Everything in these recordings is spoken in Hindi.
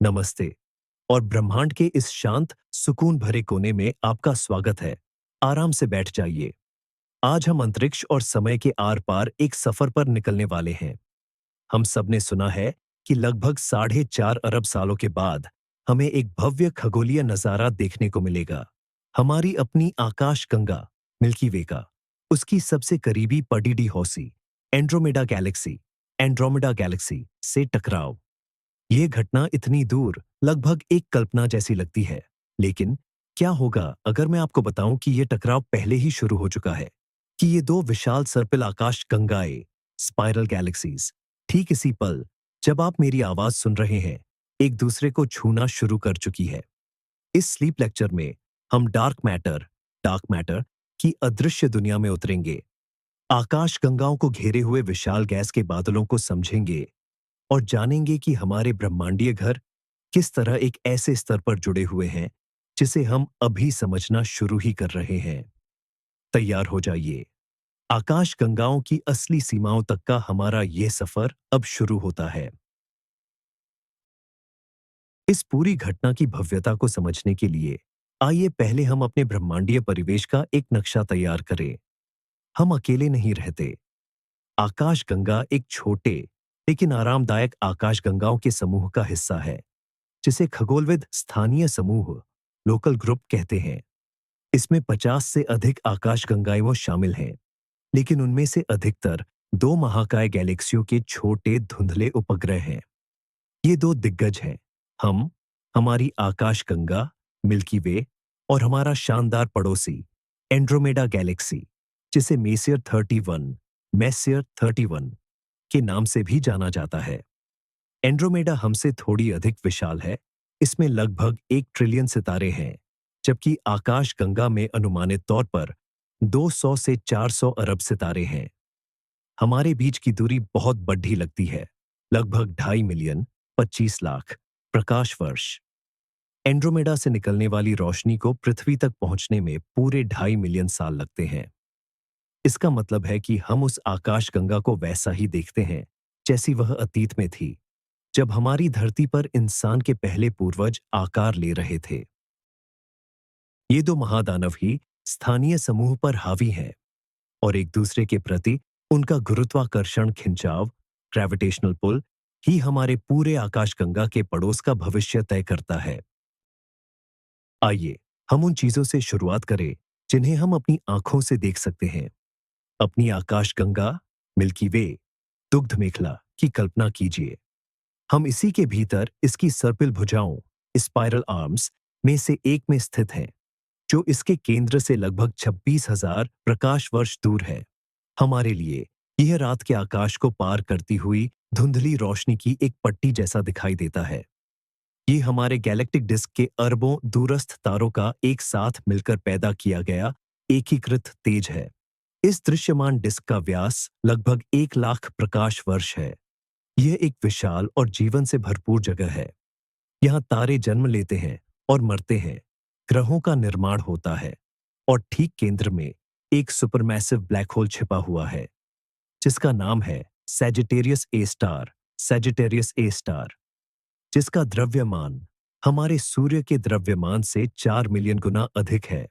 नमस्ते। और ब्रह्मांड के इस शांत सुकून भरे कोने में आपका स्वागत है। आराम से बैठ जाइए। आज हम अंतरिक्ष और समय के आर पार एक सफर पर निकलने वाले हैं। हम सबने सुना है कि लगभग 4.5 अरब सालों के बाद हमें एक भव्य खगोलीय नजारा देखने को मिलेगा। हमारी अपनी आकाश गंगा मिल्की वे का उसकी सबसे करीबी पडीडी हौसी एंड्रोमेडा गैलेक्सी से टकराव। यह घटना इतनी दूर लगभग एक कल्पना जैसी लगती है। लेकिन क्या होगा अगर मैं आपको बताऊं कि यह टकराव पहले ही शुरू हो चुका है, कि ये दो विशाल सर्पिल आकाश गंगाएं, स्पाइरल गैलेक्सीज, ठीक इसी पल जब आप मेरी आवाज सुन रहे हैं, एक दूसरे को छूना शुरू कर चुकी है। इस स्लीप लेक्चर में हम डार्क मैटर की अदृश्य दुनिया में उतरेंगे, आकाश गंगाओं को घेरे हुए विशाल गैस के बादलों को समझेंगे और जानेंगे कि हमारे ब्रह्मांडीय घर किस तरह एक ऐसे स्तर पर जुड़े हुए हैं जिसे हम अभी समझना शुरू ही कर रहे हैं। तैयार हो जाइए। आकाश गंगाओं की असली सीमाओं तक का हमारा यह सफर अब शुरू होता है। इस पूरी घटना की भव्यता को समझने के लिए आइए पहले हम अपने ब्रह्मांडीय परिवेश का एक नक्शा तैयार करें। हम अकेले नहीं रहते। आकाश गंगा एक छोटे लेकिन आरामदायक आकाश गंगाओं के समूह का हिस्सा है, जिसे खगोलविद स्थानीय समूह लोकल ग्रुप कहते हैं। इसमें 50 से अधिक आकाश गंगाएं शामिल हैं, लेकिन उनमें से अधिकतर दो महाकाय गैलेक्सियों के छोटे धुंधले उपग्रह हैं। ये दो दिग्गज हैं, हम, हमारी आकाश गंगा मिल्की वे, और हमारा शानदार पड़ोसी एंड्रोमेडा गैलेक्सी, जिसे मेसियर 31 के नाम से भी जाना जाता है। एंड्रोमेडा हमसे थोड़ी अधिक विशाल है। इसमें लगभग 1 ट्रिलियन सितारे हैं, जबकि आकाश गंगा में अनुमानित तौर पर 200 से 400 अरब सितारे हैं। हमारे बीच की दूरी बहुत बढ़ी लगती है, लगभग 2.5 मिलियन 25 लाख प्रकाश वर्ष। एंड्रोमेडा से निकलने वाली रोशनी को पृथ्वी तक पहुंचने में पूरे 2.5 मिलियन साल लगते हैं। इसका मतलब है कि हम उस आकाश गंगा को वैसा ही देखते हैं जैसी वह अतीत में थी, जब हमारी धरती पर इंसान के पहले पूर्वज आकार ले रहे थे। ये दो महादानव ही स्थानीय समूह पर हावी हैं और एक दूसरे के प्रति उनका गुरुत्वाकर्षण खिंचाव ग्रेविटेशनल पुल ही हमारे पूरे आकाशगंगा के पड़ोस का भविष्य तय करता है। आइए हम उन चीजों से शुरुआत करें जिन्हें हम अपनी आंखों से देख सकते हैं। अपनी आकाशगंगा मिल्की वे दुग्ध मेखला की कल्पना कीजिए। हम इसी के भीतर इसकी सर्पिल भुजाओं स्पाइरल आर्म्स में से एक में स्थित हैं, जो इसके केंद्र से लगभग 26,000 प्रकाश वर्ष दूर है। हमारे लिए यह रात के आकाश को पार करती हुई धुंधली रोशनी की एक पट्टी जैसा दिखाई देता है। ये हमारे गैलेक्टिक डिस्क के अरबों दूरस्थ तारों का एक साथ मिलकर पैदा किया गया एकीकृत तेज है। इस दृश्यमान डिस्क का व्यास लगभग 1 लाख प्रकाश वर्ष है। यह एक विशाल और जीवन से भरपूर जगह है। यहाँ तारे जन्म लेते हैं और मरते हैं, ग्रहों का निर्माण होता है, और ठीक केंद्र में एक सुपरमैसिव ब्लैक होल छिपा हुआ है, जिसका नाम है सैजिटेरियस ए स्टार, जिसका द्रव्यमान हमारे सूर्य के द्रव्यमान से 4 मिलियन गुना अधिक है।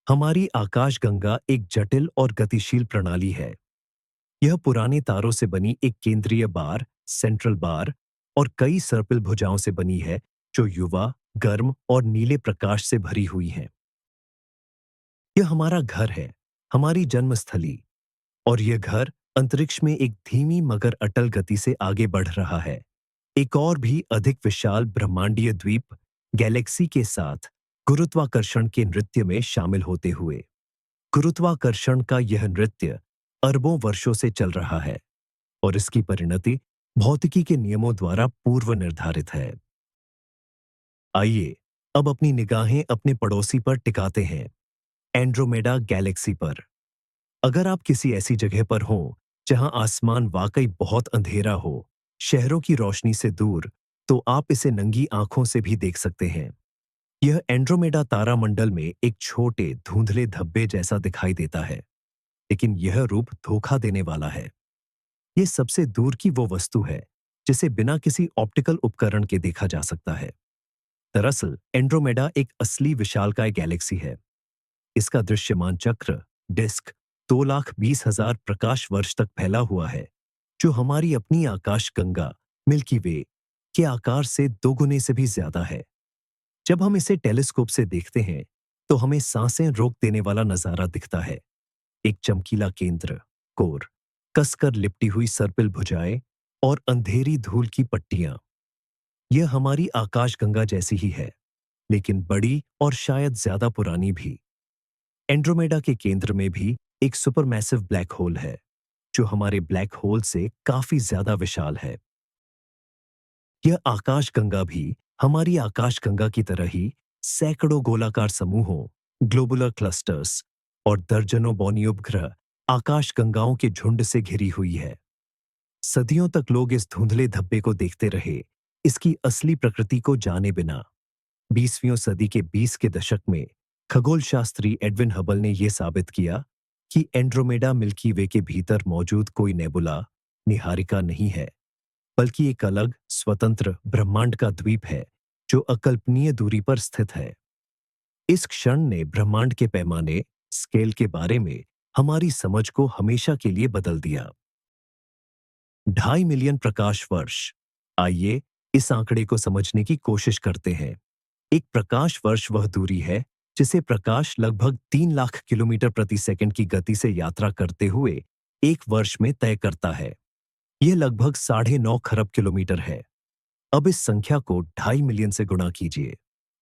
हमारी आकाशगंगा एक जटिल और गतिशील प्रणाली है। यह पुराने तारों से बनी एक केंद्रीय बार, सेंट्रल बार, और कई सर्पिल भुजाओं से बनी है, जो युवा, गर्म और नीले प्रकाश से भरी हुई हैं। यह हमारा घर है, हमारी जन्मस्थली, और यह घर अंतरिक्ष में एक धीमी मगर अटल गति से आगे बढ़ रहा है, एक और भी अधिक विशाल ब्रह्मांडीय द्वीप गैलेक्सी के साथ गुरुत्वाकर्षण के नृत्य में शामिल होते हुए। गुरुत्वाकर्षण का यह नृत्य अरबों वर्षों से चल रहा है, और इसकी परिणति भौतिकी के नियमों द्वारा पूर्व निर्धारित है। आइए अब अपनी निगाहें अपने पड़ोसी पर टिकाते हैं, एंड्रोमेडा गैलेक्सी पर। अगर आप किसी ऐसी जगह पर हों जहां आसमान वाकई बहुत अंधेरा हो, शहरों की रोशनी से दूर, तो आप इसे नंगी आंखों से भी देख सकते हैं। यह एंड्रोमेडा तारामंडल में एक छोटे धुंधले धब्बे जैसा दिखाई देता है, लेकिन यह रूप धोखा देने वाला है। यह सबसे दूर की वो वस्तु है जिसे बिना किसी ऑप्टिकल उपकरण के देखा जा सकता है। दरअसल एंड्रोमेडा एक असली विशालकाय गैलेक्सी है। इसका दृश्यमान चक्र डिस्क 2,20,000 प्रकाश वर्ष तक फैला हुआ है, जो हमारी अपनी आकाश गंगा मिल्की वे के आकार से 2 गुने से भी ज्यादा है। जब हम इसे टेलीस्कोप से देखते हैं तो हमें सांसें रोक देने वाला नजारा दिखता है। एक चमकीला केंद्र कोर, कसकर लिपटी हुई सर्पिल भुजाएं और अंधेरी धूल की पट्टियां। यह हमारी आकाशगंगा जैसी ही है, लेकिन बड़ी और शायद ज्यादा पुरानी भी। एंड्रोमेडा के केंद्र में भी एक सुपरमैसिव ब्लैक होल है, जो हमारे ब्लैक होल से काफी ज्यादा विशाल है। यह आकाशगंगा भी हमारी आकाशगंगा की तरह ही सैकड़ों गोलाकार समूहों, ग्लोबुलर क्लस्टर्स और दर्जनों बौनी उपग्रह आकाशगंगाओं के झुंड से घिरी हुई है। सदियों तक लोग इस धुंधले धब्बे को देखते रहे, इसकी असली प्रकृति को जाने बिना। 20वीं सदी के 20 के दशक में खगोल शास्त्री एडविन हबल ने यह साबित किया कि एंड्रोमेडा मिल्की वे के भीतर मौजूद कोई नेबुला, निहारिका नहीं है, बल्कि एक अलग स्वतंत्र ब्रह्मांड का द्वीप है, जो अकल्पनीय दूरी पर स्थित है। इस क्षण ने ब्रह्मांड के पैमाने स्केल के बारे में हमारी समझ को हमेशा के लिए बदल दिया। 2.5 मिलियन प्रकाश वर्ष। आइए इस आंकड़े को समझने की कोशिश करते हैं। एक प्रकाश वर्ष वह दूरी है जिसे प्रकाश लगभग 3 लाख किलोमीटर प्रति सेकंड की गति से यात्रा करते हुए एक वर्ष में तय करता है। यह लगभग 9.5 खरब किलोमीटर है। अब इस संख्या को 2.5 मिलियन से गुणा कीजिए।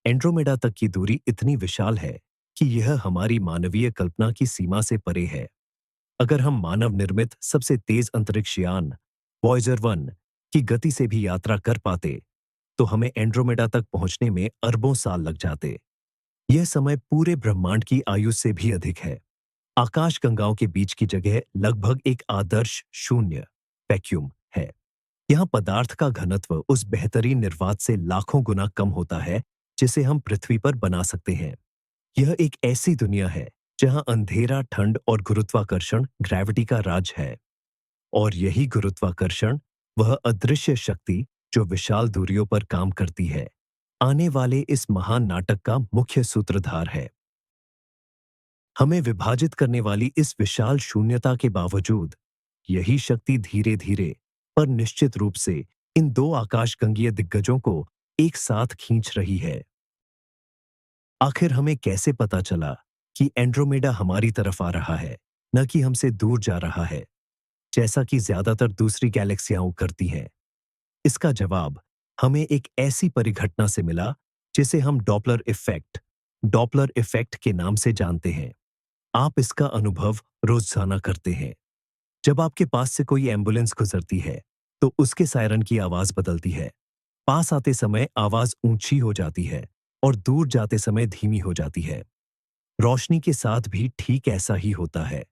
एंड्रोमेडा तक की दूरी इतनी विशाल है कि यह हमारी मानवीय कल्पना की सीमा से परे है। अगर हम मानव निर्मित सबसे तेज अंतरिक्ष यान वॉयेजर 1 की गति से भी यात्रा कर पाते, तो हमें एंड्रोमेडा तक पहुंचने में अरबों साल लग जाते। यह समय पूरे ब्रह्मांड की आयु से भी अधिक है। आकाशगंगाओं के बीच की जगह लगभग एक आदर्श शून्य वैक्यूम है। यहाँ पदार्थ का घनत्व उस बेहतरीन निर्वात से लाखों गुना कम होता है जिसे हम पृथ्वी पर बना सकते हैं। यह एक ऐसी दुनिया है जहां अंधेरा, ठंड और गुरुत्वाकर्षण ग्रेविटी का राज है। और यही गुरुत्वाकर्षण, वह अदृश्य शक्ति जो विशाल दूरियों पर काम करती है, आने वाले इस महान नाटक का मुख्य सूत्रधार है। हमें विभाजित करने वाली इस विशाल शून्यता के बावजूद यही शक्ति धीरे धीरे पर निश्चित रूप से इन दो आकाशगंगीय दिग्गजों को एक साथ खींच रही है। आखिर हमें कैसे पता चला कि एंड्रोमेडा हमारी तरफ आ रहा है, न कि हमसे दूर जा रहा है, जैसा कि ज्यादातर दूसरी गैलेक्सियां करती हैं? इसका जवाब हमें एक ऐसी परिघटना से मिला जिसे हम डॉपलर इफेक्ट के नाम से जानते हैं। आप इसका अनुभव रोजाना करते हैं। जब आपके पास से कोई एम्बुलेंस गुजरती है तो उसके सायरन की आवाज बदलती है। पास आते समय आवाज ऊंची हो जाती है और दूर जाते समय धीमी हो जाती है। रोशनी के साथ भी ठीक ऐसा ही होता है।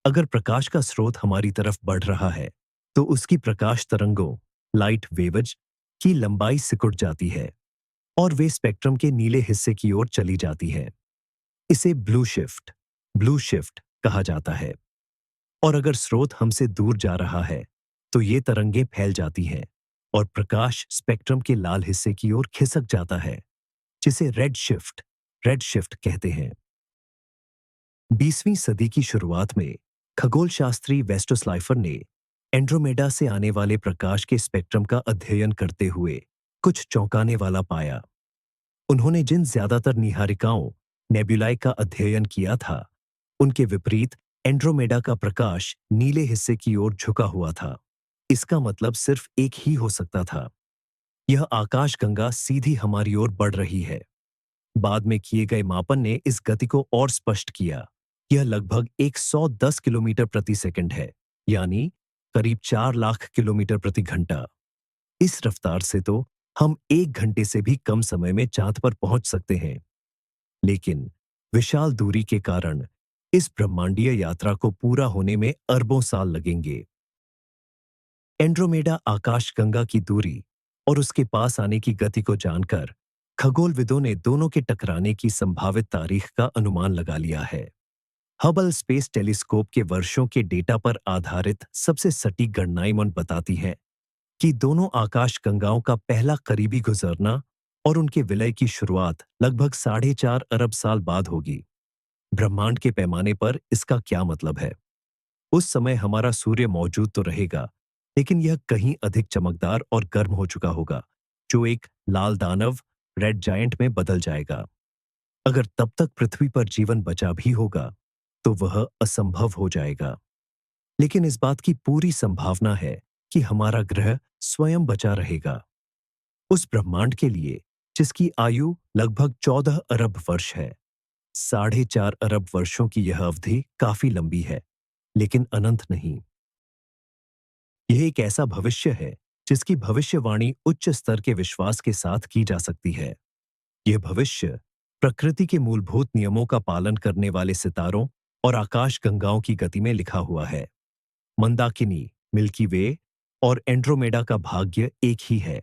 अगर प्रकाश का स्रोत हमारी तरफ बढ़ रहा है तो उसकी प्रकाश तरंगों लाइट वेव्स की लंबाई सिकुड़ जाती है और वे स्पेक्ट्रम के नीले हिस्से की ओर चली जाती है। इसे ब्लू शिफ्ट कहा जाता है। और अगर स्रोत हमसे दूर जा रहा है तो ये तरंगें फैल जाती हैं और प्रकाश स्पेक्ट्रम के लाल हिस्से की ओर खिसक जाता है, जिसे रेड शिफ्ट कहते हैं। 20वीं सदी की शुरुआत में खगोल शास्त्री वेस्टस लाइफर ने एंड्रोमेडा से आने वाले प्रकाश के स्पेक्ट्रम का अध्ययन करते हुए कुछ चौंकाने वाला पाया। उन्होंने जिन ज्यादातर निहारिकाओं नेबुलाए का अध्ययन किया था, उनके विपरीत एंड्रोमेडा का प्रकाश नीले हिस्से की ओर झुका हुआ था। इसका मतलब सिर्फ एक ही हो सकता था। यह आकाशगंगा सीधी हमारी ओर बढ़ रही है। बाद में किए गए मापन ने इस गति को और स्पष्ट किया। यह लगभग 110 किलोमीटर प्रति सेकंड है, यानी करीब 4 लाख किलोमीटर प्रति घंटा। इस रफ्तार से तो हम 1 घंटे से भी कम समय में चांद पर पहुंच सकते हैं। लेकिन विशाल दूरी के कारण इस ब्रह्मांडीय यात्रा को पूरा होने में अरबों साल लगेंगे। एंड्रोमेडा आकाशगंगा की दूरी और उसके पास आने की गति को जानकर खगोलविदों ने दोनों के टकराने की संभावित तारीख का अनुमान लगा लिया है। हबल स्पेस टेलीस्कोप के वर्षों के डेटा पर आधारित सबसे सटीक गणनाएं बताती हैं कि दोनों आकाश गंगाओं का पहला करीबी गुजरना और उनके विलय की शुरुआत लगभग 4.5 अरब साल बाद होगी। ब्रह्मांड के पैमाने पर इसका क्या मतलब है? उस समय हमारा सूर्य मौजूद तो रहेगा, लेकिन यह कहीं अधिक चमकदार और गर्म हो चुका होगा, जो एक लाल दानव, रेड जायंट में बदल जाएगा। अगर तब तक पृथ्वी पर जीवन बचा भी होगा, तो वह असंभव हो जाएगा। लेकिन इस बात की पूरी संभावना है कि हमारा ग्रह स्वयं बचा रहेगा। उस ब्रह्मांड के लिए जिसकी आयु लगभग 14 अरब वर्ष है, 4.5 अरब वर्षों की यह अवधि काफी लंबी है, लेकिन अनंत नहीं। यह एक ऐसा भविष्य है जिसकी भविष्यवाणी उच्च स्तर के विश्वास के साथ की जा सकती है। यह भविष्य प्रकृति के मूलभूत नियमों का पालन करने वाले सितारों और आकाश गंगाओं की गति में लिखा हुआ है। मंदाकिनी, मिल्की वे और एंड्रोमेडा का भाग्य एक ही है,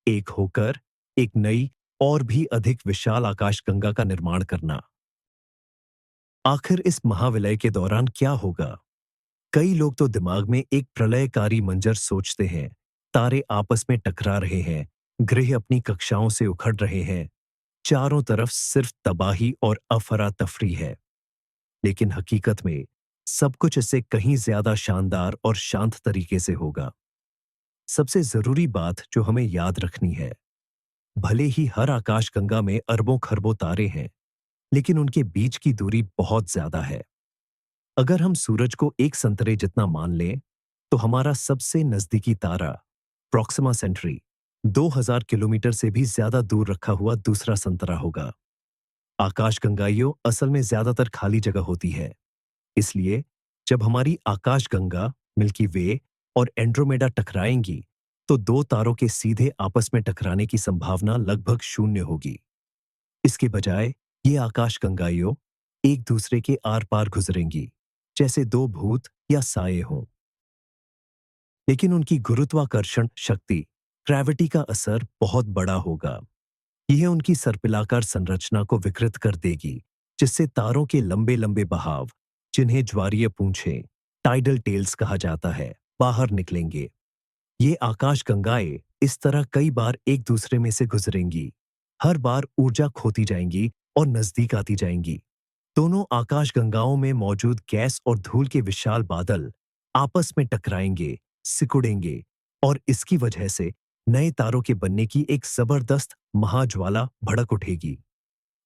एक होकर एक नई और भी अधिक विशाल आकाशगंगा का निर्माण करना। आखिर इस महाविलय के दौरान क्या होगा? कई लोग तो दिमाग में एक प्रलयकारी मंजर सोचते हैं। तारे आपस में टकरा रहे हैं, ग्रह अपनी कक्षाओं से उखड़ रहे हैं, चारों तरफ सिर्फ तबाही और अफरा तफरी है। लेकिन हकीकत में सब कुछ इससे कहीं ज्यादा शानदार और शांत तरीके से होगा। सबसे जरूरी बात जो हमें याद रखनी है, भले ही हर आकाशगंगा में अरबों खरबों तारे हैं, लेकिन उनके बीच की दूरी बहुत ज्यादा है। अगर हम सूरज को एक संतरे जितना मान लें, तो हमारा सबसे नजदीकी तारा प्रॉक्सिमा सेंटरी 2000 किलोमीटर से भी ज्यादा दूर रखा हुआ दूसरा संतरा होगा। आकाशगंगाइयों असल में ज्यादातर खाली जगह होती है। इसलिए जब हमारी आकाशगंगा, मिल्की वे और एंड्रोमेडा टकराएंगी, तो दो तारों के सीधे आपस में टकराने की संभावना लगभग शून्य होगी। इसके बजाय ये आकाशगंगाइयों एक दूसरे के आर पार गुजरेंगी, जैसे दो भूत या साये हों। लेकिन उनकी गुरुत्वाकर्षण शक्ति, ग्रेविटी का असर बहुत बड़ा होगा। यह उनकी सर्पिलाकार संरचना को विकृत कर देगी, जिससे तारों के लंबे लंबे बहाव, जिन्हें ज्वारीय पूंछें, टाइडल टेल्स कहा जाता है, बाहर निकलेंगे। ये आकाशगंगाएं इस तरह कई बार एक दूसरे में से गुजरेंगी, हर बार ऊर्जा खोती जाएंगी और नजदीक आती जाएंगी। दोनों आकाशगंगाओं में मौजूद गैस और धूल के विशाल बादल आपस में टकराएंगे, सिकुड़ेंगे और इसकी वजह से नए तारों के बनने की एक जबरदस्त महाज्वाला भड़क उठेगी।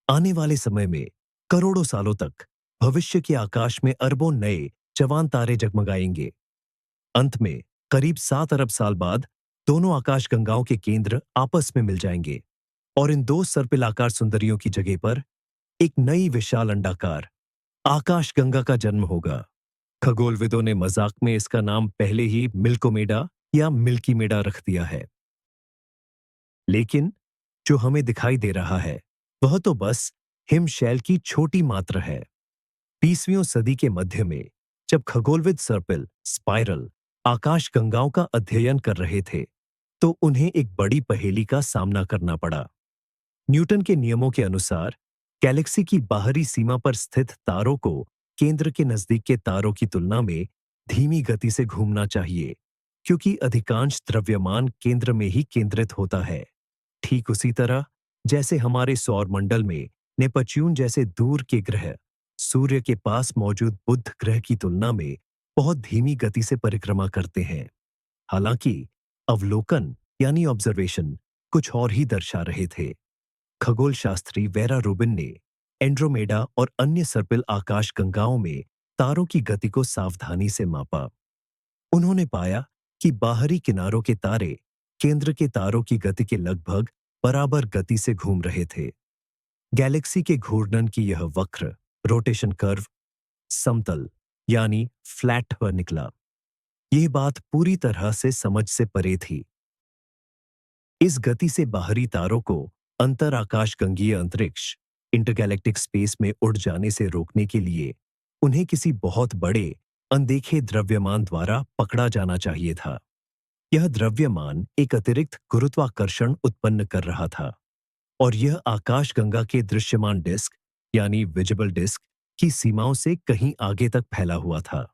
आने वाले समय में करोड़ों सालों तक भविष्य के आकाश में अरबों नए जवान तारे जगमगाएंगे। अंत में करीब 7 अरब साल बाद दोनों आकाशगंगाओं के केंद्र आपस में मिल जाएंगे और इन दो सर्पिलाकार सुंदरियों की जगह पर एक नई विशाल अंडाकार आकाशगंगा का जन्म होगा। खगोलविदों ने मजाक में इसका नाम पहले ही मिल्कोमेडा या मिल्की मेडा रख दिया है। लेकिन जो हमें दिखाई दे रहा है, वह तो बस हिमशैल की छोटी मात्रा है। 20वीं सदी के मध्य में जब खगोलविद सर्पिल, स्पाइरल आकाशगंगाओं का अध्ययन कर रहे थे, तो उन्हें एक बड़ी पहेली का सामना करना पड़ा। न्यूटन के नियमों के अनुसार गैलेक्सी की बाहरी सीमा पर स्थित तारों को केंद्र के नजदीक के तारों की तुलना में धीमी गति से घूमना चाहिए, क्योंकि अधिकांश द्रव्यमान केंद्र में ही केंद्रित होता है। ठीक उसी तरह जैसे हमारे सौरमंडल में नेपच्यून जैसे दूर के ग्रह सूर्य के पास मौजूद बुध ग्रह की तुलना में बहुत धीमी गति से परिक्रमा करते हैं। हालांकि अवलोकन यानी ऑब्जर्वेशन कुछ और ही दर्शा रहे थे। खगोल शास्त्री वेरा रूबिन ने एंड्रोमेडा और अन्य सर्पिल आकाशगंगाओं में तारों की गति को सावधानी से मापा। उन्होंने पाया कि बाहरी किनारों के तारे केंद्र के तारों की गति के लगभग बराबर गति से घूम रहे थे। गैलेक्सी के घूर्णन की यह वक्र, रोटेशन कर्व, समतल यानी फ्लैट पर निकला। यह बात पूरी तरह से समझ से परे थी। इस गति से बाहरी तारों को अंतर आकाशगंगीय अंतरिक्ष, इंटरगैलेक्टिक स्पेस में उड़ जाने से रोकने के लिए उन्हें किसी बहुत बड़े अनदेखे द्रव्यमान द्वारा पकड़ा जाना चाहिए था। यह द्रव्यमान एक अतिरिक्त गुरुत्वाकर्षण उत्पन्न कर रहा था और यह आकाशगंगा के दृश्यमान डिस्क यानी विजिबल डिस्क की सीमाओं से कहीं आगे तक फैला हुआ था।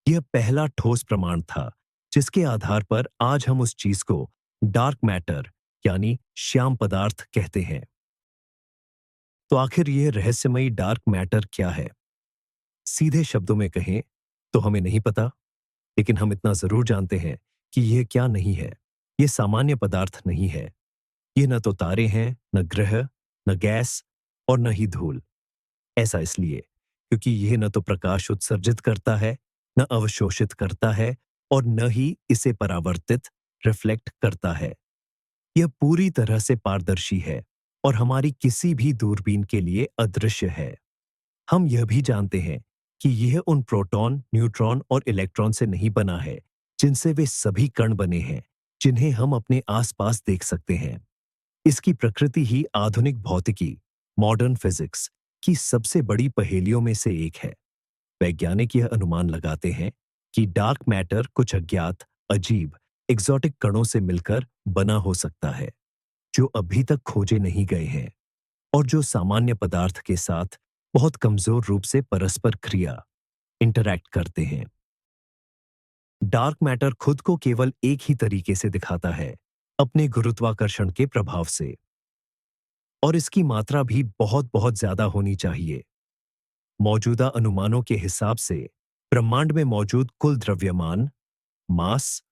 यह पहला ठोस प्रमाण था जिसके आधार पर आज हम उस चीज को डार्क मैटर यानी श्याम पदार्थ कहते हैं। तो आखिर यह रहस्यमयी डार्क मैटर क्या है? सीधे शब्दों में कहें तो हमें नहीं पता, लेकिन हम इतना जरूर जानते हैं कि यह क्या नहीं है। यह सामान्य पदार्थ नहीं है। ये न तो तारे हैं, न ग्रह, न गैस और न ही धूल। ऐसा इसलिए क्योंकि यह न तो प्रकाश उत्सर्जित करता है, न अवशोषित करता है और न ही इसे परावर्तित रिफ्लेक्ट करता है। यह पूरी तरह से पारदर्शी है और हमारी किसी भी दूरबीन के लिए अदृश्य है। हम यह भी जानते हैं कि यह उन प्रोटॉन, न्यूट्रॉन और इलेक्ट्रॉन से नहीं बना है जिनसे वे सभी कण बने हैं जिन्हें हम अपने आसपास देख सकते हैं। इसकी प्रकृति ही आधुनिक भौतिकी, मॉडर्न फिजिक्स की सबसे बड़ी पहेलियों में से एक है। वैज्ञानिक यह अनुमान लगाते हैं कि डार्क मैटर कुछ अज्ञात, अजीब, एग्जॉटिक कणों से मिलकर बना हो सकता है, जो अभी तक खोजे नहीं गए हैं और जो सामान्य पदार्थ के साथ बहुत कमजोर रूप से परस्पर क्रिया, इंटरैक्ट करते हैं। डार्क मैटर खुद को केवल एक ही तरीके से दिखाता है, अपने गुरुत्वाकर्षण के प्रभाव से। और इसकी मात्रा भी बहुत बहुत ज्यादा होनी चाहिए। मौजूदा अनुमानों के हिसाब से ब्रह्मांड में मौजूद कुल द्रव्यमान, मास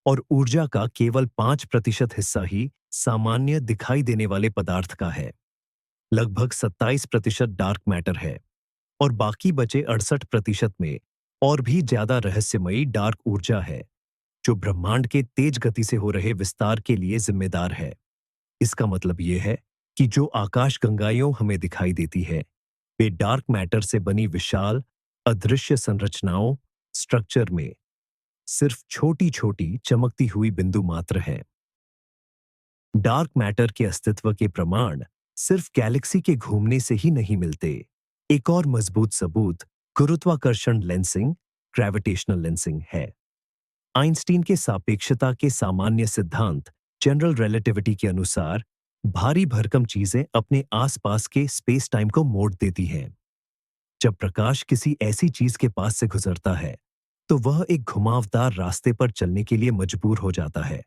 और ऊर्जा का केवल 5% हिस्सा ही सामान्य दिखाई देने वाले पदार्थ का है। लगभग 27% डार्क मैटर है और बाकी बचे 68% में और भी ज्यादा रहस्यमयी डार्क ऊर्जा है, जो ब्रह्मांड के तेज गति से हो रहे विस्तार के लिए जिम्मेदार है। इसका मतलब यह है कि जो आकाशगंगाएं हमें दिखाई देती है, वे डार्क मैटर से बनी विशाल, अदृश्य संरचनाओं, स्ट्रक्चर में सिर्फ छोटी-छोटी चमकती हुई बिंदु मात्र हैं। डार्क मैटर के अस्तित्व के प्रमाण सिर्फ गैलेक्सी के घूमने से ही नहीं मिलते। एक और मजबूत सबूत गुरुत्वाकर्षण लेंसिंग, ग्रेविटेशनल लेंसिंग है। आइंस्टीन के सापेक्षता के सामान्य सिद्धांत, जनरल रिलेटिविटी के अनुसार भारी भरकम चीजें अपने आसपास के स्पेस टाइम को मोड़ देती हैं। जब प्रकाश किसी ऐसी चीज के पास से गुजरता है, तो वह एक घुमावदार रास्ते पर चलने के लिए मजबूर हो जाता है।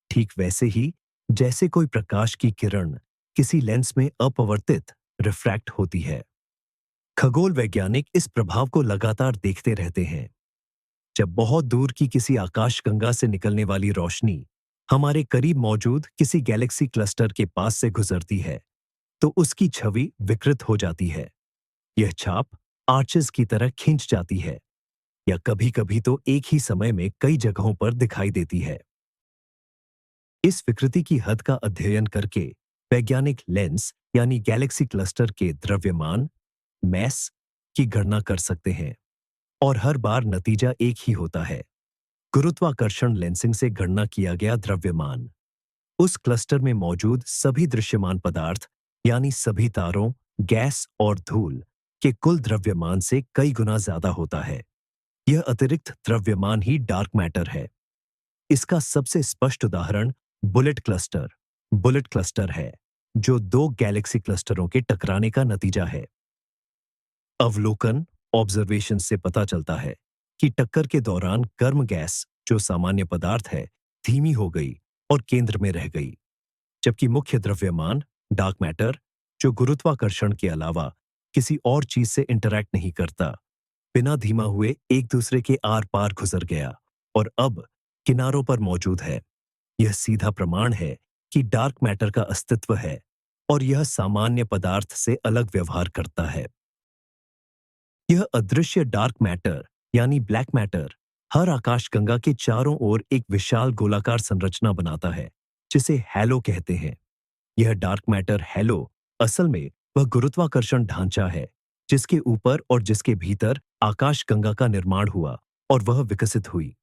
ठीक वैसे ही जैसे कोई प्रकाश की किरण किसी लेंस में अपवर्तित, रिफ्रैक्ट होती है। खगोल वैज्ञानिक इस प्रभाव को लगातार देखते रहते हैं। जब बहुत दूर की किसी आकाशगंगा से निकलने वाली रोशनी हमारे करीब मौजूद किसी गैलेक्सी क्लस्टर के पास से गुजरती है, तो उसकी छवि विकृत हो जाती है। यह छाप आर्चेस की तरह खींच जाती है या कभी-कभी तो एक ही समय में कई जगहों पर दिखाई देती है। इस विकृति की हद का अध्ययन करके वैज्ञानिक लेंस यानी गैलेक्सी क्लस्टर के द्रव्यमान, मैस की गणना कर सकते हैं और हर बार नतीजा एक ही होता है। गुरुत्वाकर्षण लेंसिंग से गणना किया गया द्रव्यमान उस क्लस्टर में मौजूद सभी दृश्यमान पदार्थ यानी सभी तारों, गैस और धूल के कुल द्रव्यमान से कई गुना ज्यादा होता है। यह अतिरिक्त द्रव्यमान ही डार्क मैटर है। इसका सबसे स्पष्ट उदाहरण बुलेट क्लस्टर है, जो दो गैलेक्सी क्लस्टरों के टकराने का नतीजा है। अवलोकन, ऑब्जर्वेशन से पता चलता है कि टक्कर के दौरान गर्म गैस, जो सामान्य पदार्थ है, धीमी हो गई और केंद्र में रह गई, जबकि मुख्य द्रव्यमान डार्क मैटर, जो गुरुत्वाकर्षण के अलावा किसी और चीज से इंटरैक्ट नहीं करता, बिना धीमा हुए एक दूसरे के आर पार गुजर गया और अब किनारों पर मौजूद है। यह सीधा प्रमाण है कि डार्क मैटर का अस्तित्व है और यह सामान्य पदार्थ से अलग व्यवहार करता है। यह अदृश्य डार्क मैटर यानी ब्लैक मैटर हर आकाशगंगा के चारों ओर एक विशाल गोलाकार संरचना बनाता है, जिसे हैलो कहते हैं। यह डार्क मैटर हैलो असल में वह गुरुत्वाकर्षण ढांचा है जिसके ऊपर और जिसके भीतर आकाशगंगा का निर्माण हुआ और वह विकसित हुई।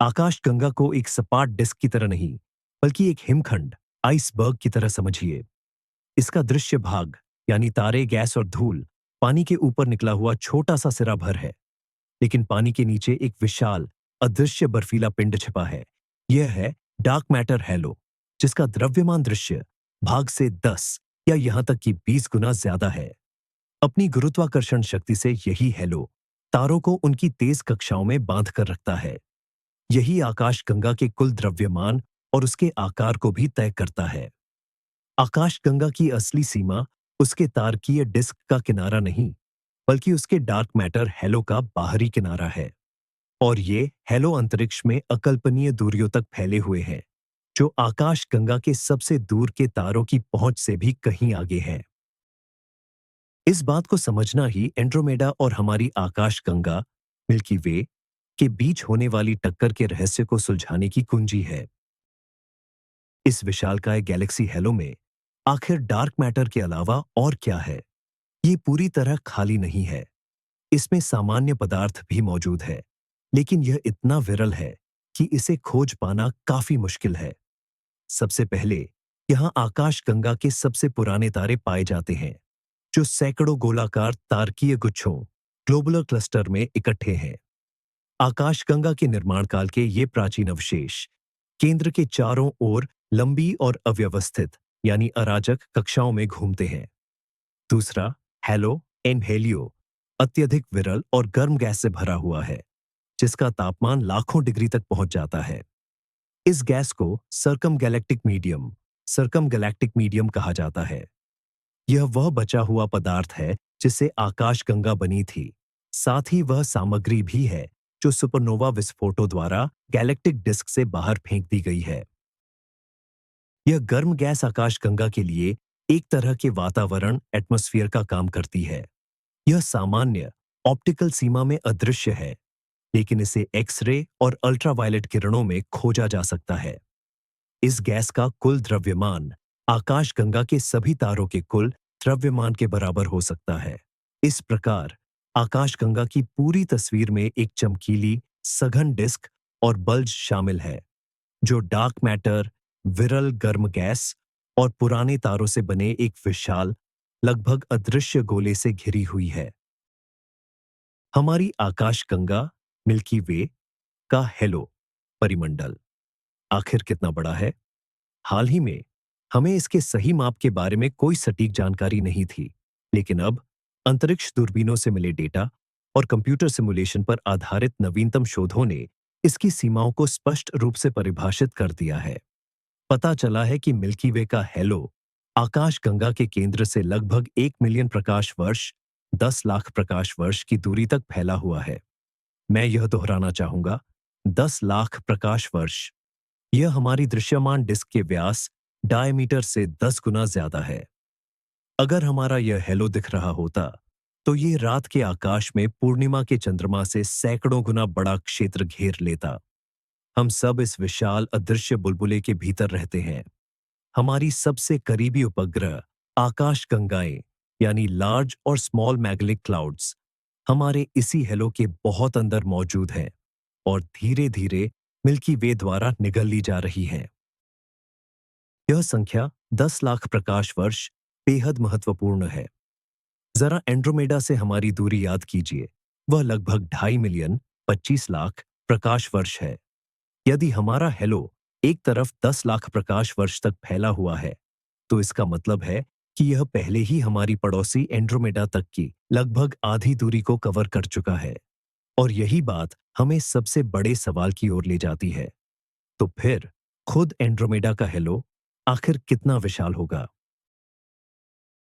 आकाशगंगा को एक सपाट डिस्क की तरह नहीं, बल्कि एक हिमखंड, आइसबर्ग की तरह समझिए। इसका दृश्य भाग यानी तारे, गैस और धूल पानी के ऊपर निकला हुआ छोटा सा सिरा भर है, लेकिन पानी के नीचे एक विशाल अदृश्य बर्फीला पिंड छिपा है। यह है डार्क मैटर हैलो, जिसका द्रव्यमान दृश्य भाग से 10 या यहां तक कि 20 गुना ज्यादा है। अपनी गुरुत्वाकर्षण शक्ति से यही हैलो तारों को उनकी तेज कक्षाओं में बांध कर रखता है। यही आकाशगंगा के कुल द्रव्यमान और उसके आकार को भी तय करता है। आकाशगंगा की असली सीमा उसके तारकीय डिस्क का किनारा नहीं, बल्कि उसके डार्क मैटर हैलो का बाहरी किनारा है। और ये हैलो अंतरिक्ष में अकल्पनीय दूरियों तक फैले हुए हैं, जो आकाशगंगा के सबसे दूर के तारों की पहुंच से भी कहीं आगे हैं। इस बात को समझना ही एंड्रोमेडा और हमारी आकाशगंगा मिल्की वे के बीच होने वाली टक्कर के रहस्य को सुलझाने की कुंजी है। इस विशालकाय गैलेक्सी हेलो में आखिर डार्क मैटर के अलावा और क्या है? ये पूरी तरह खाली नहीं है। इसमें सामान्य पदार्थ भी मौजूद है, लेकिन यह इतना विरल है कि इसे खोज पाना काफी मुश्किल है। सबसे पहले यहाँ आकाशगंगा के सबसे पुराने तारे पाए जाते हैं, जो सैकड़ों गोलाकार तारकीय गुच्छों ग्लोबुलर क्लस्टर में इकट्ठे हैं। आकाशगंगा के निर्माण काल के ये प्राचीन अवशेष केंद्र के चारों ओर लंबी और अव्यवस्थित यानी अराजक कक्षाओं में घूमते हैं। दूसरा, हेलो एन हेलियो अत्यधिक विरल और गर्म गैस से भरा हुआ है, जिसका तापमान लाखों डिग्री तक पहुंच जाता है। इस गैस को सरकम गैलेक्टिक मीडियम कहा जाता है। यह वह बचा हुआ पदार्थ है जिससे आकाशगंगा बनी थी। साथ ही वह सामग्री भी है जो सुपरनोवा विस्फोटों द्वारा गैलेक्टिक डिस्क से बाहर फेंक दी गई है। यह गर्म गैस आकाशगंगा के लिए एक तरह के वातावरण एटमॉस्फेयर का काम करती है। यह सामान्य ऑप्टिकल सीमा में अदृश्य है, लेकिन इसे एक्स-रे और अल्ट्रावायलेट किरणों में खोजा जा सकता है। इस गैस का कुल द्रव्यमान आकाशगंगा के सभी तारों के कुल द्रव्यमान के बराबर हो सकता है। इस प्रकार आकाशगंगा की पूरी तस्वीर में एक चमकीली, सघन डिस्क और बल्ज शामिल है, जो डार्क मैटर, विरल गर्म गैस और पुराने तारों से बने एक विशाल, लगभग अदृश्य गोले से घिरी हुई है। हमारी आकाशगंगा, मिल्की वे का हेलो परिमंडल आखिर कितना बड़ा है? हाल ही में हमें इसके सही माप के बारे में कोई सटीक जानकारी नहीं थी, लेकिन अब अंतरिक्ष दूरबीनों से मिले डेटा और कंप्यूटर सिमुलेशन पर आधारित नवीनतम शोधों ने इसकी सीमाओं को स्पष्ट रूप से परिभाषित कर दिया है। पता चला है कि मिल्की वे का हेलो आकाशगंगा के केंद्र से लगभग 1 मिलियन प्रकाश वर्ष, 10 लाख प्रकाश वर्ष की दूरी तक फैला हुआ है। मैं यह दोहराना चाहूंगा, 10 लाख प्रकाश वर्ष। यह हमारी दृश्यमान डिस्क के व्यास डायमीटर से 10 गुना ज्यादा है। अगर हमारा यह हेलो दिख रहा होता, तो ये रात के आकाश में पूर्णिमा के चंद्रमा से सैकड़ों गुना बड़ा क्षेत्र घेर लेता। हम सब इस विशाल अदृश्य बुलबुले के भीतर रहते हैं। हमारी सबसे करीबी उपग्रह आकाशगंगाएं यानी लार्ज और स्मॉल मैग्नेटिक क्लाउड्स हमारे इसी हेलो के बहुत अंदर मौजूद हैं और धीरे धीरे मिल्की वे द्वारा निगल ली जा रही हैं। यह संख्या 10 लाख प्रकाश वर्ष बेहद महत्वपूर्ण है। जरा एंड्रोमेडा से हमारी दूरी याद कीजिए। वह लगभग 2.5 मिलियन 25 लाख प्रकाश वर्ष है। यदि हमारा हेलो एक तरफ 10 लाख प्रकाश वर्ष तक फैला हुआ है, तो इसका मतलब है कि यह पहले ही हमारी पड़ोसी एंड्रोमेडा तक की लगभग आधी दूरी को कवर कर चुका है। और यही बात हमें सबसे बड़े सवाल की ओर ले जाती है। तो फिर खुद एंड्रोमेडा का हेलो आखिर कितना विशाल होगा?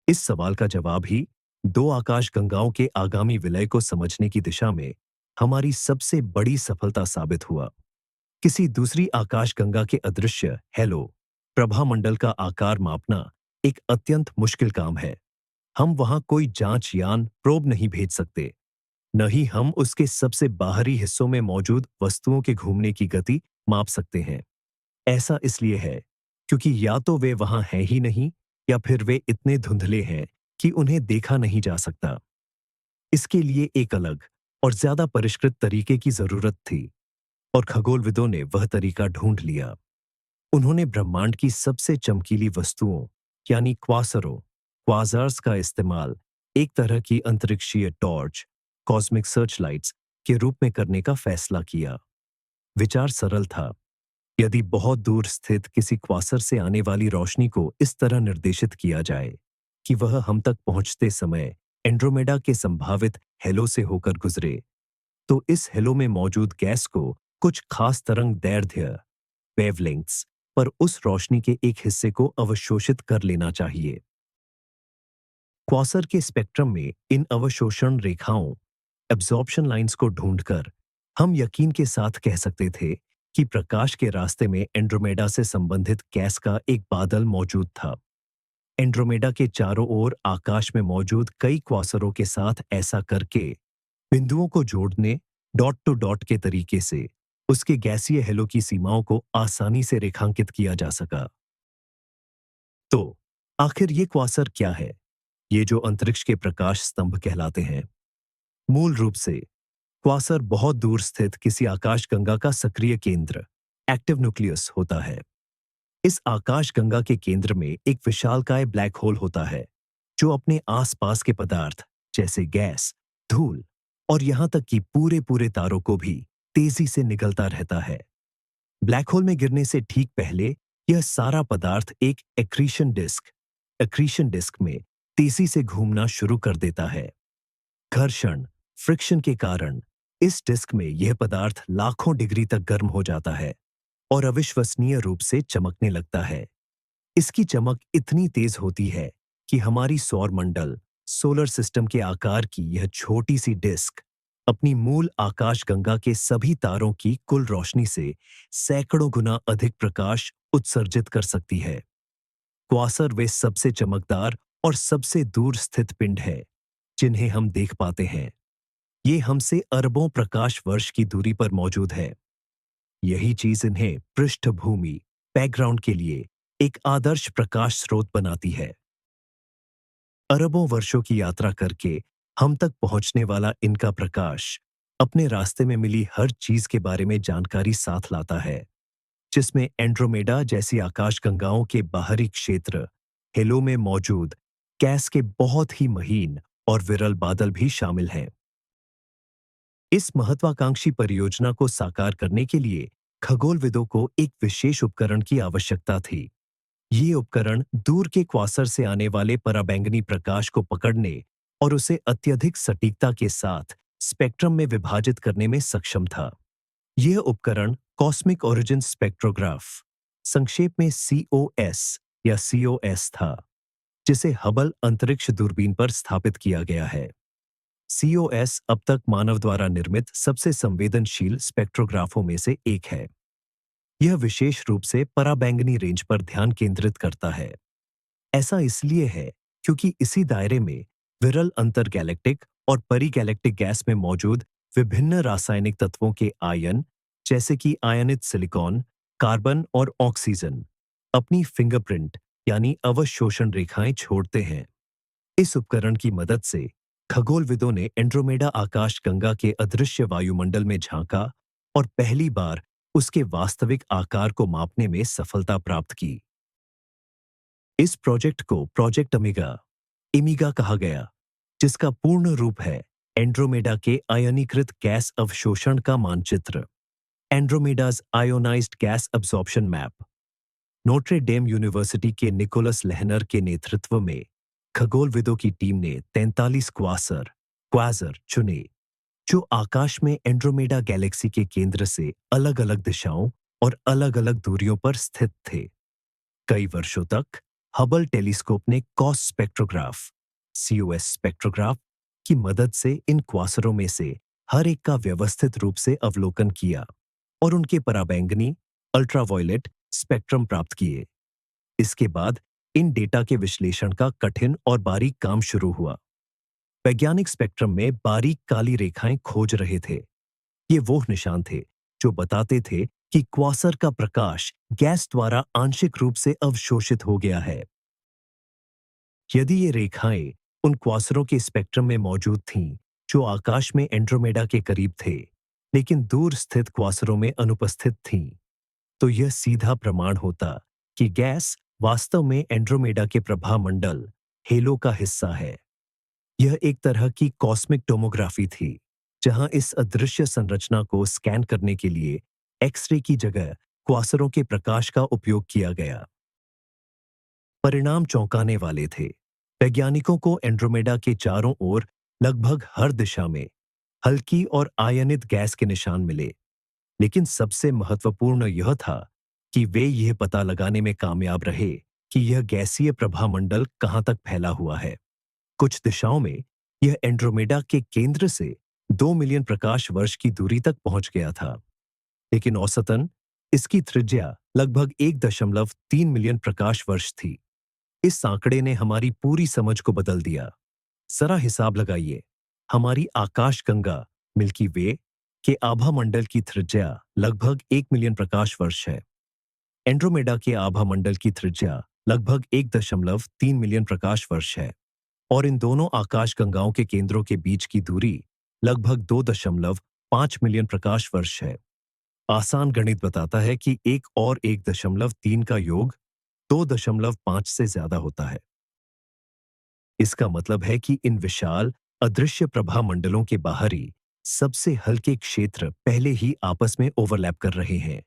इस सवाल का जवाब ही दो आकाशगंगाओं के आगामी विलय को समझने की दिशा में हमारी सबसे बड़ी सफलता साबित हुआ। किसी दूसरी आकाशगंगा के अदृश्य हेलो प्रभामंडल का आकार मापना एक अत्यंत मुश्किल काम है। हम वहां कोई जांच यान प्रोब नहीं भेज सकते, न ही हम उसके सबसे बाहरी हिस्सों में मौजूद वस्तुओं के घूमने की गति माप सकते हैं। ऐसा इसलिए है क्योंकि या तो वे वहां हैं ही नहीं, या फिर वे इतने धुंधले हैं कि उन्हें देखा नहीं जा सकता। इसके लिए एक अलग और ज्यादा परिष्कृत तरीके की जरूरत थी, और खगोलविदों ने वह तरीका ढूंढ लिया। उन्होंने ब्रह्मांड की सबसे चमकीली वस्तुओं यानी क्वाज़ार्स का इस्तेमाल एक तरह की अंतरिक्षीय टॉर्च, कॉस्मिक सर्चलाइट्स के रूप में करने का फैसला किया। विचार सरल था। यदि बहुत दूर स्थित किसी क्वासर से आने वाली रोशनी को इस तरह निर्देशित किया जाए कि वह हम तक पहुंचते समय एंड्रोमेडा के संभावित हेलो से होकर गुजरे, तो इस हेलो में मौजूद गैस को कुछ खास तरंग दैर्ध्य वेवलेंथ्स पर उस रोशनी के एक हिस्से को अवशोषित कर लेना चाहिए। क्वासर के स्पेक्ट्रम में इन अवशोषण रेखाओं एब्जॉर्प्शन लाइंस को ढूंढकर हम यकीन के साथ कह सकते थे कि प्रकाश के रास्ते में एंड्रोमेडा से संबंधित गैस का एक बादल मौजूद था। एंड्रोमेडा के चारों ओर आकाश में मौजूद कई क्वासरों के साथ ऐसा करके बिंदुओं को जोड़ने डॉट टू डॉट के तरीके से उसके गैसीय हेलो की सीमाओं को आसानी से रेखांकित किया जा सका। तो आखिर ये क्वासर क्या है? ये जो अंतरिक्ष के प्रकाश स्तंभ कहलाते हैं। मूल रूप से क्वासर बहुत दूर स्थित किसी आकाशगंगा का सक्रिय केंद्र एक्टिव न्यूक्लियस होता है। इस आकाशगंगा के केंद्र में एक विशालकाय ब्लैक होल होता है जो अपने आसपास के पदार्थ जैसे गैस, धूल और यहां तक कि पूरे पूरे तारों को भी तेजी से निगलता रहता है। ब्लैक होल में गिरने से ठीक पहले यह सारा पदार्थ एक एक्रीशन डिस्क में तेजी से घूमना शुरू कर देता है। घर्षण फ्रिक्शन के कारण इस डिस्क में यह पदार्थ लाखों डिग्री तक गर्म हो जाता है और अविश्वसनीय रूप से चमकने लगता है। इसकी चमक इतनी तेज होती है कि हमारी सौर मंडल सोलर सिस्टम के आकार की यह छोटी सी डिस्क अपनी मूल आकाशगंगा के सभी तारों की कुल रोशनी से सैकड़ों गुना अधिक प्रकाश उत्सर्जित कर सकती है। क्वासर वे सबसे चमकदार और सबसे दूर स्थित पिंड है जिन्हें हम देख पाते हैं। ये हमसे अरबों प्रकाश वर्ष की दूरी पर मौजूद है। यही चीज इन्हें पृष्ठभूमि बैकग्राउंड के लिए एक आदर्श प्रकाश स्रोत बनाती है। अरबों वर्षों की यात्रा करके हम तक पहुंचने वाला इनका प्रकाश अपने रास्ते में मिली हर चीज के बारे में जानकारी साथ लाता है, जिसमें एंड्रोमेडा जैसी आकाशगंगाओं के बाहरी क्षेत्र हेलो में मौजूद गैस के बहुत ही महीन और विरल बादल भी शामिल हैं। इस महत्वाकांक्षी परियोजना को साकार करने के लिए खगोलविदों को एक विशेष उपकरण की आवश्यकता थी। ये उपकरण दूर के क्वासर से आने वाले पराबैंगनी प्रकाश को पकड़ने और उसे अत्यधिक सटीकता के साथ स्पेक्ट्रम में विभाजित करने में सक्षम था। यह उपकरण कॉस्मिक ओरिजिन स्पेक्ट्रोग्राफ, संक्षेप में सीओएस या सीओएस था, जिसे हबल अंतरिक्ष दूरबीन पर स्थापित किया गया है। सीओएस अब तक मानव द्वारा निर्मित सबसे संवेदनशील स्पेक्ट्रोग्राफों में से एक है। यह विशेष रूप से पराबैंगनी रेंज पर ध्यान केंद्रित करता है। ऐसा इसलिए है क्योंकि इसी दायरे में विरल अंतरगैलेक्टिक और परिगैलेक्टिक गैस में मौजूद विभिन्न रासायनिक तत्वों के आयन जैसे कि आयनित सिलिकॉन, कार्बन और ऑक्सीजन अपनी फिंगरप्रिंट यानी अवशोषण रेखाएं छोड़ते हैं। इस उपकरण की मदद से खगोलविदों ने एंड्रोमेडा आकाशगंगा के अदृश्य वायुमंडल में झांका और पहली बार उसके वास्तविक आकार को मापने में सफलता प्राप्त की। इस प्रोजेक्ट को प्रोजेक्ट इमिगा कहा गया, जिसका पूर्ण रूप है एंड्रोमेडा के आयनीकृत गैस अवशोषण का मानचित्र, Andromeda's ionized gas absorption map. Notre Dame university के निकोलस लेहनर के नेतृत्व में खगोलविदों की टीम ने 43 क्वासर चुने जो आकाश में एंड्रोमेडा गैलेक्सी के केंद्र से अलग अलग दिशाओं और अलग अलग दूरियों पर स्थित थे। कई वर्षों तक हबल टेलीस्कोप ने कॉस स्पेक्ट्रोग्राफ सीओएस स्पेक्ट्रोग्राफ की मदद से इन क्वासरों में से हर एक का व्यवस्थित रूप से अवलोकन किया और उनके पराबैंगनी अल्ट्रावायलेट स्पेक्ट्रम प्राप्त किए। इसके बाद इन डेटा के विश्लेषण का कठिन और बारीक काम शुरू हुआ। वैज्ञानिक स्पेक्ट्रम में बारीक काली रेखाएं खोज रहे थे। ये वो निशान थे जो बताते थे कि क्वासर का प्रकाश गैस द्वारा आंशिक रूप से अवशोषित हो गया है। यदि ये रेखाएं उन क्वासरों के स्पेक्ट्रम में मौजूद थीं जो आकाश में एंड्रोमेडा के करीब थे लेकिन दूर स्थित क्वासरों में अनुपस्थित थीं, तो यह सीधा प्रमाण होता कि गैस वास्तव में एंड्रोमेडा के प्रभामंडल हेलो का हिस्सा है। यह एक तरह की कॉस्मिक टोमोग्राफी थी, जहां इस अदृश्य संरचना को स्कैन करने के लिए एक्सरे की जगह क्वासरों के प्रकाश का उपयोग किया गया। परिणाम चौंकाने वाले थे। वैज्ञानिकों को एंड्रोमेडा के चारों ओर लगभग हर दिशा में हल्की और आयनित गैस के निशान मिले। लेकिन सबसे महत्वपूर्ण यह था कि वे यह पता लगाने में कामयाब रहे कि यह गैसीय प्रभामंडल कहां तक फैला हुआ है। कुछ दिशाओं में यह एंड्रोमेडा के केंद्र से 2 मिलियन प्रकाश वर्ष की दूरी तक पहुंच गया था, लेकिन औसतन इसकी त्रिज्या लगभग 1.3 मिलियन प्रकाश वर्ष थी। इस आंकड़े ने हमारी पूरी समझ को बदल दिया। जरा हिसाब लगाइए, हमारी आकाशगंगा मिल्की वे के आभामंडल की त्रिज्या लगभग 1 मिलियन प्रकाश वर्ष है। एंड्रोमेडा के आभामंडल की त्रिज्या लगभग 1.3 मिलियन प्रकाश वर्ष है और इन दोनों आकाशगंगाओं के केंद्रों के बीच की दूरी लगभग 2.5 मिलियन प्रकाश वर्ष है। आसान गणित बताता है कि 1 और 1.3 का योग 2.5 से ज्यादा होता है। इसका मतलब है कि इन विशाल अदृश्य प्रभामंडलों के बाहरी सबसे हल्के क्षेत्र पहले ही आपस में ओवरलैप कर रहे हैं।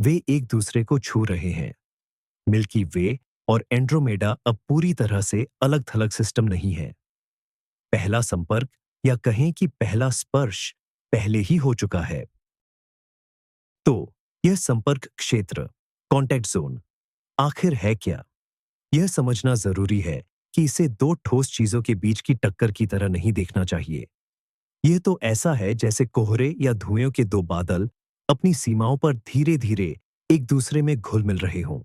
वे एक दूसरे को छू रहे हैं। मिल्की वे और एंड्रोमेडा अब पूरी तरह से अलग-थलग सिस्टम नहीं है। पहला संपर्क या कहें कि पहला स्पर्श पहले ही हो चुका है। तो यह संपर्क क्षेत्र, कॉन्टैक्ट जोन, आखिर है क्या? यह समझना जरूरी है कि इसे दो ठोस चीजों के बीच की टक्कर की तरह नहीं देखना चाहिए। यह तो ऐसा है जैसे कोहरे या धुएं के दो बादल अपनी सीमाओं पर धीरे-धीरे एक दूसरे में घुल मिल रहे हों।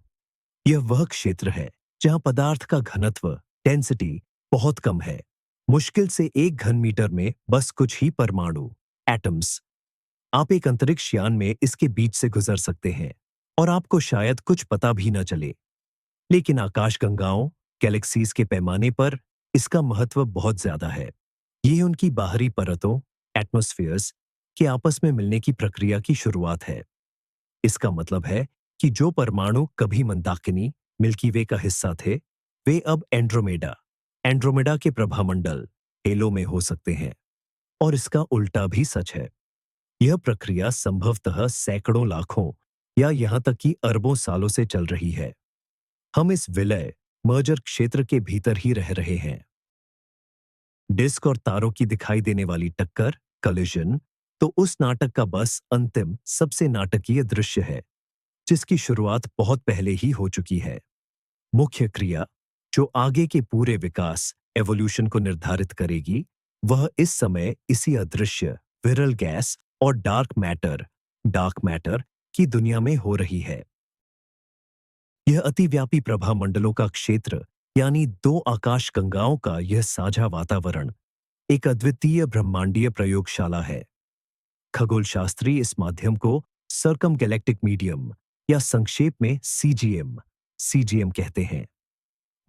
यह वह क्षेत्र है जहां पदार्थ का घनत्व, डेंसिटी, बहुत कम है। मुश्किल से 1 घन मीटर में बस कुछ ही परमाणु, एटम्स। आप एक अंतरिक्ष यान में इसके बीच से गुजर सकते हैं और आपको शायद कुछ पता भी न चले। लेकिन आकाशगंगाओं, गैलेक्सीज के पैमाने पर इसका महत्व बहुत ज्यादा है। ये उनकी बाहरी परतों, एटमॉस्फेयर्स के आपस में मिलने की प्रक्रिया की शुरुआत है। इसका मतलब है कि जो परमाणु कभी मंदाकिनी, मिल्की वे का हिस्सा थे, वे अब एंड्रोमेडा के प्रभामंडल, हेलो में हो सकते हैं। और इसका उल्टा भी सच है। यह प्रक्रिया संभवतः सैकड़ों लाखों या यहां तक कि अरबों सालों से चल रही है। हम इस विलय, मर्जर क्षेत्र के भीतर ही रह रहे हैं। डिस्क और तारों की दिखाई देने वाली टक्कर, कलिजन, तो उस नाटक का बस अंतिम, सबसे नाटकीय दृश्य है, जिसकी शुरुआत बहुत पहले ही हो चुकी है। मुख्य क्रिया, जो आगे के पूरे विकास, एवोल्यूशन को निर्धारित करेगी, वह इस समय इसी अदृश्य, विरल गैस और डार्क मैटर की दुनिया में हो रही है। यह अतिव्यापी प्रभामंडलों का क्षेत्र, यानी दो आकाशगंगाओं का यह साझा वातावरण, एक अद्वितीय ब्रह्मांडीय प्रयोगशाला है। खगोलशास्त्री इस माध्यम को सर्कम गैलेक्टिक मीडियम या संक्षेप में सीजीएम कहते हैं।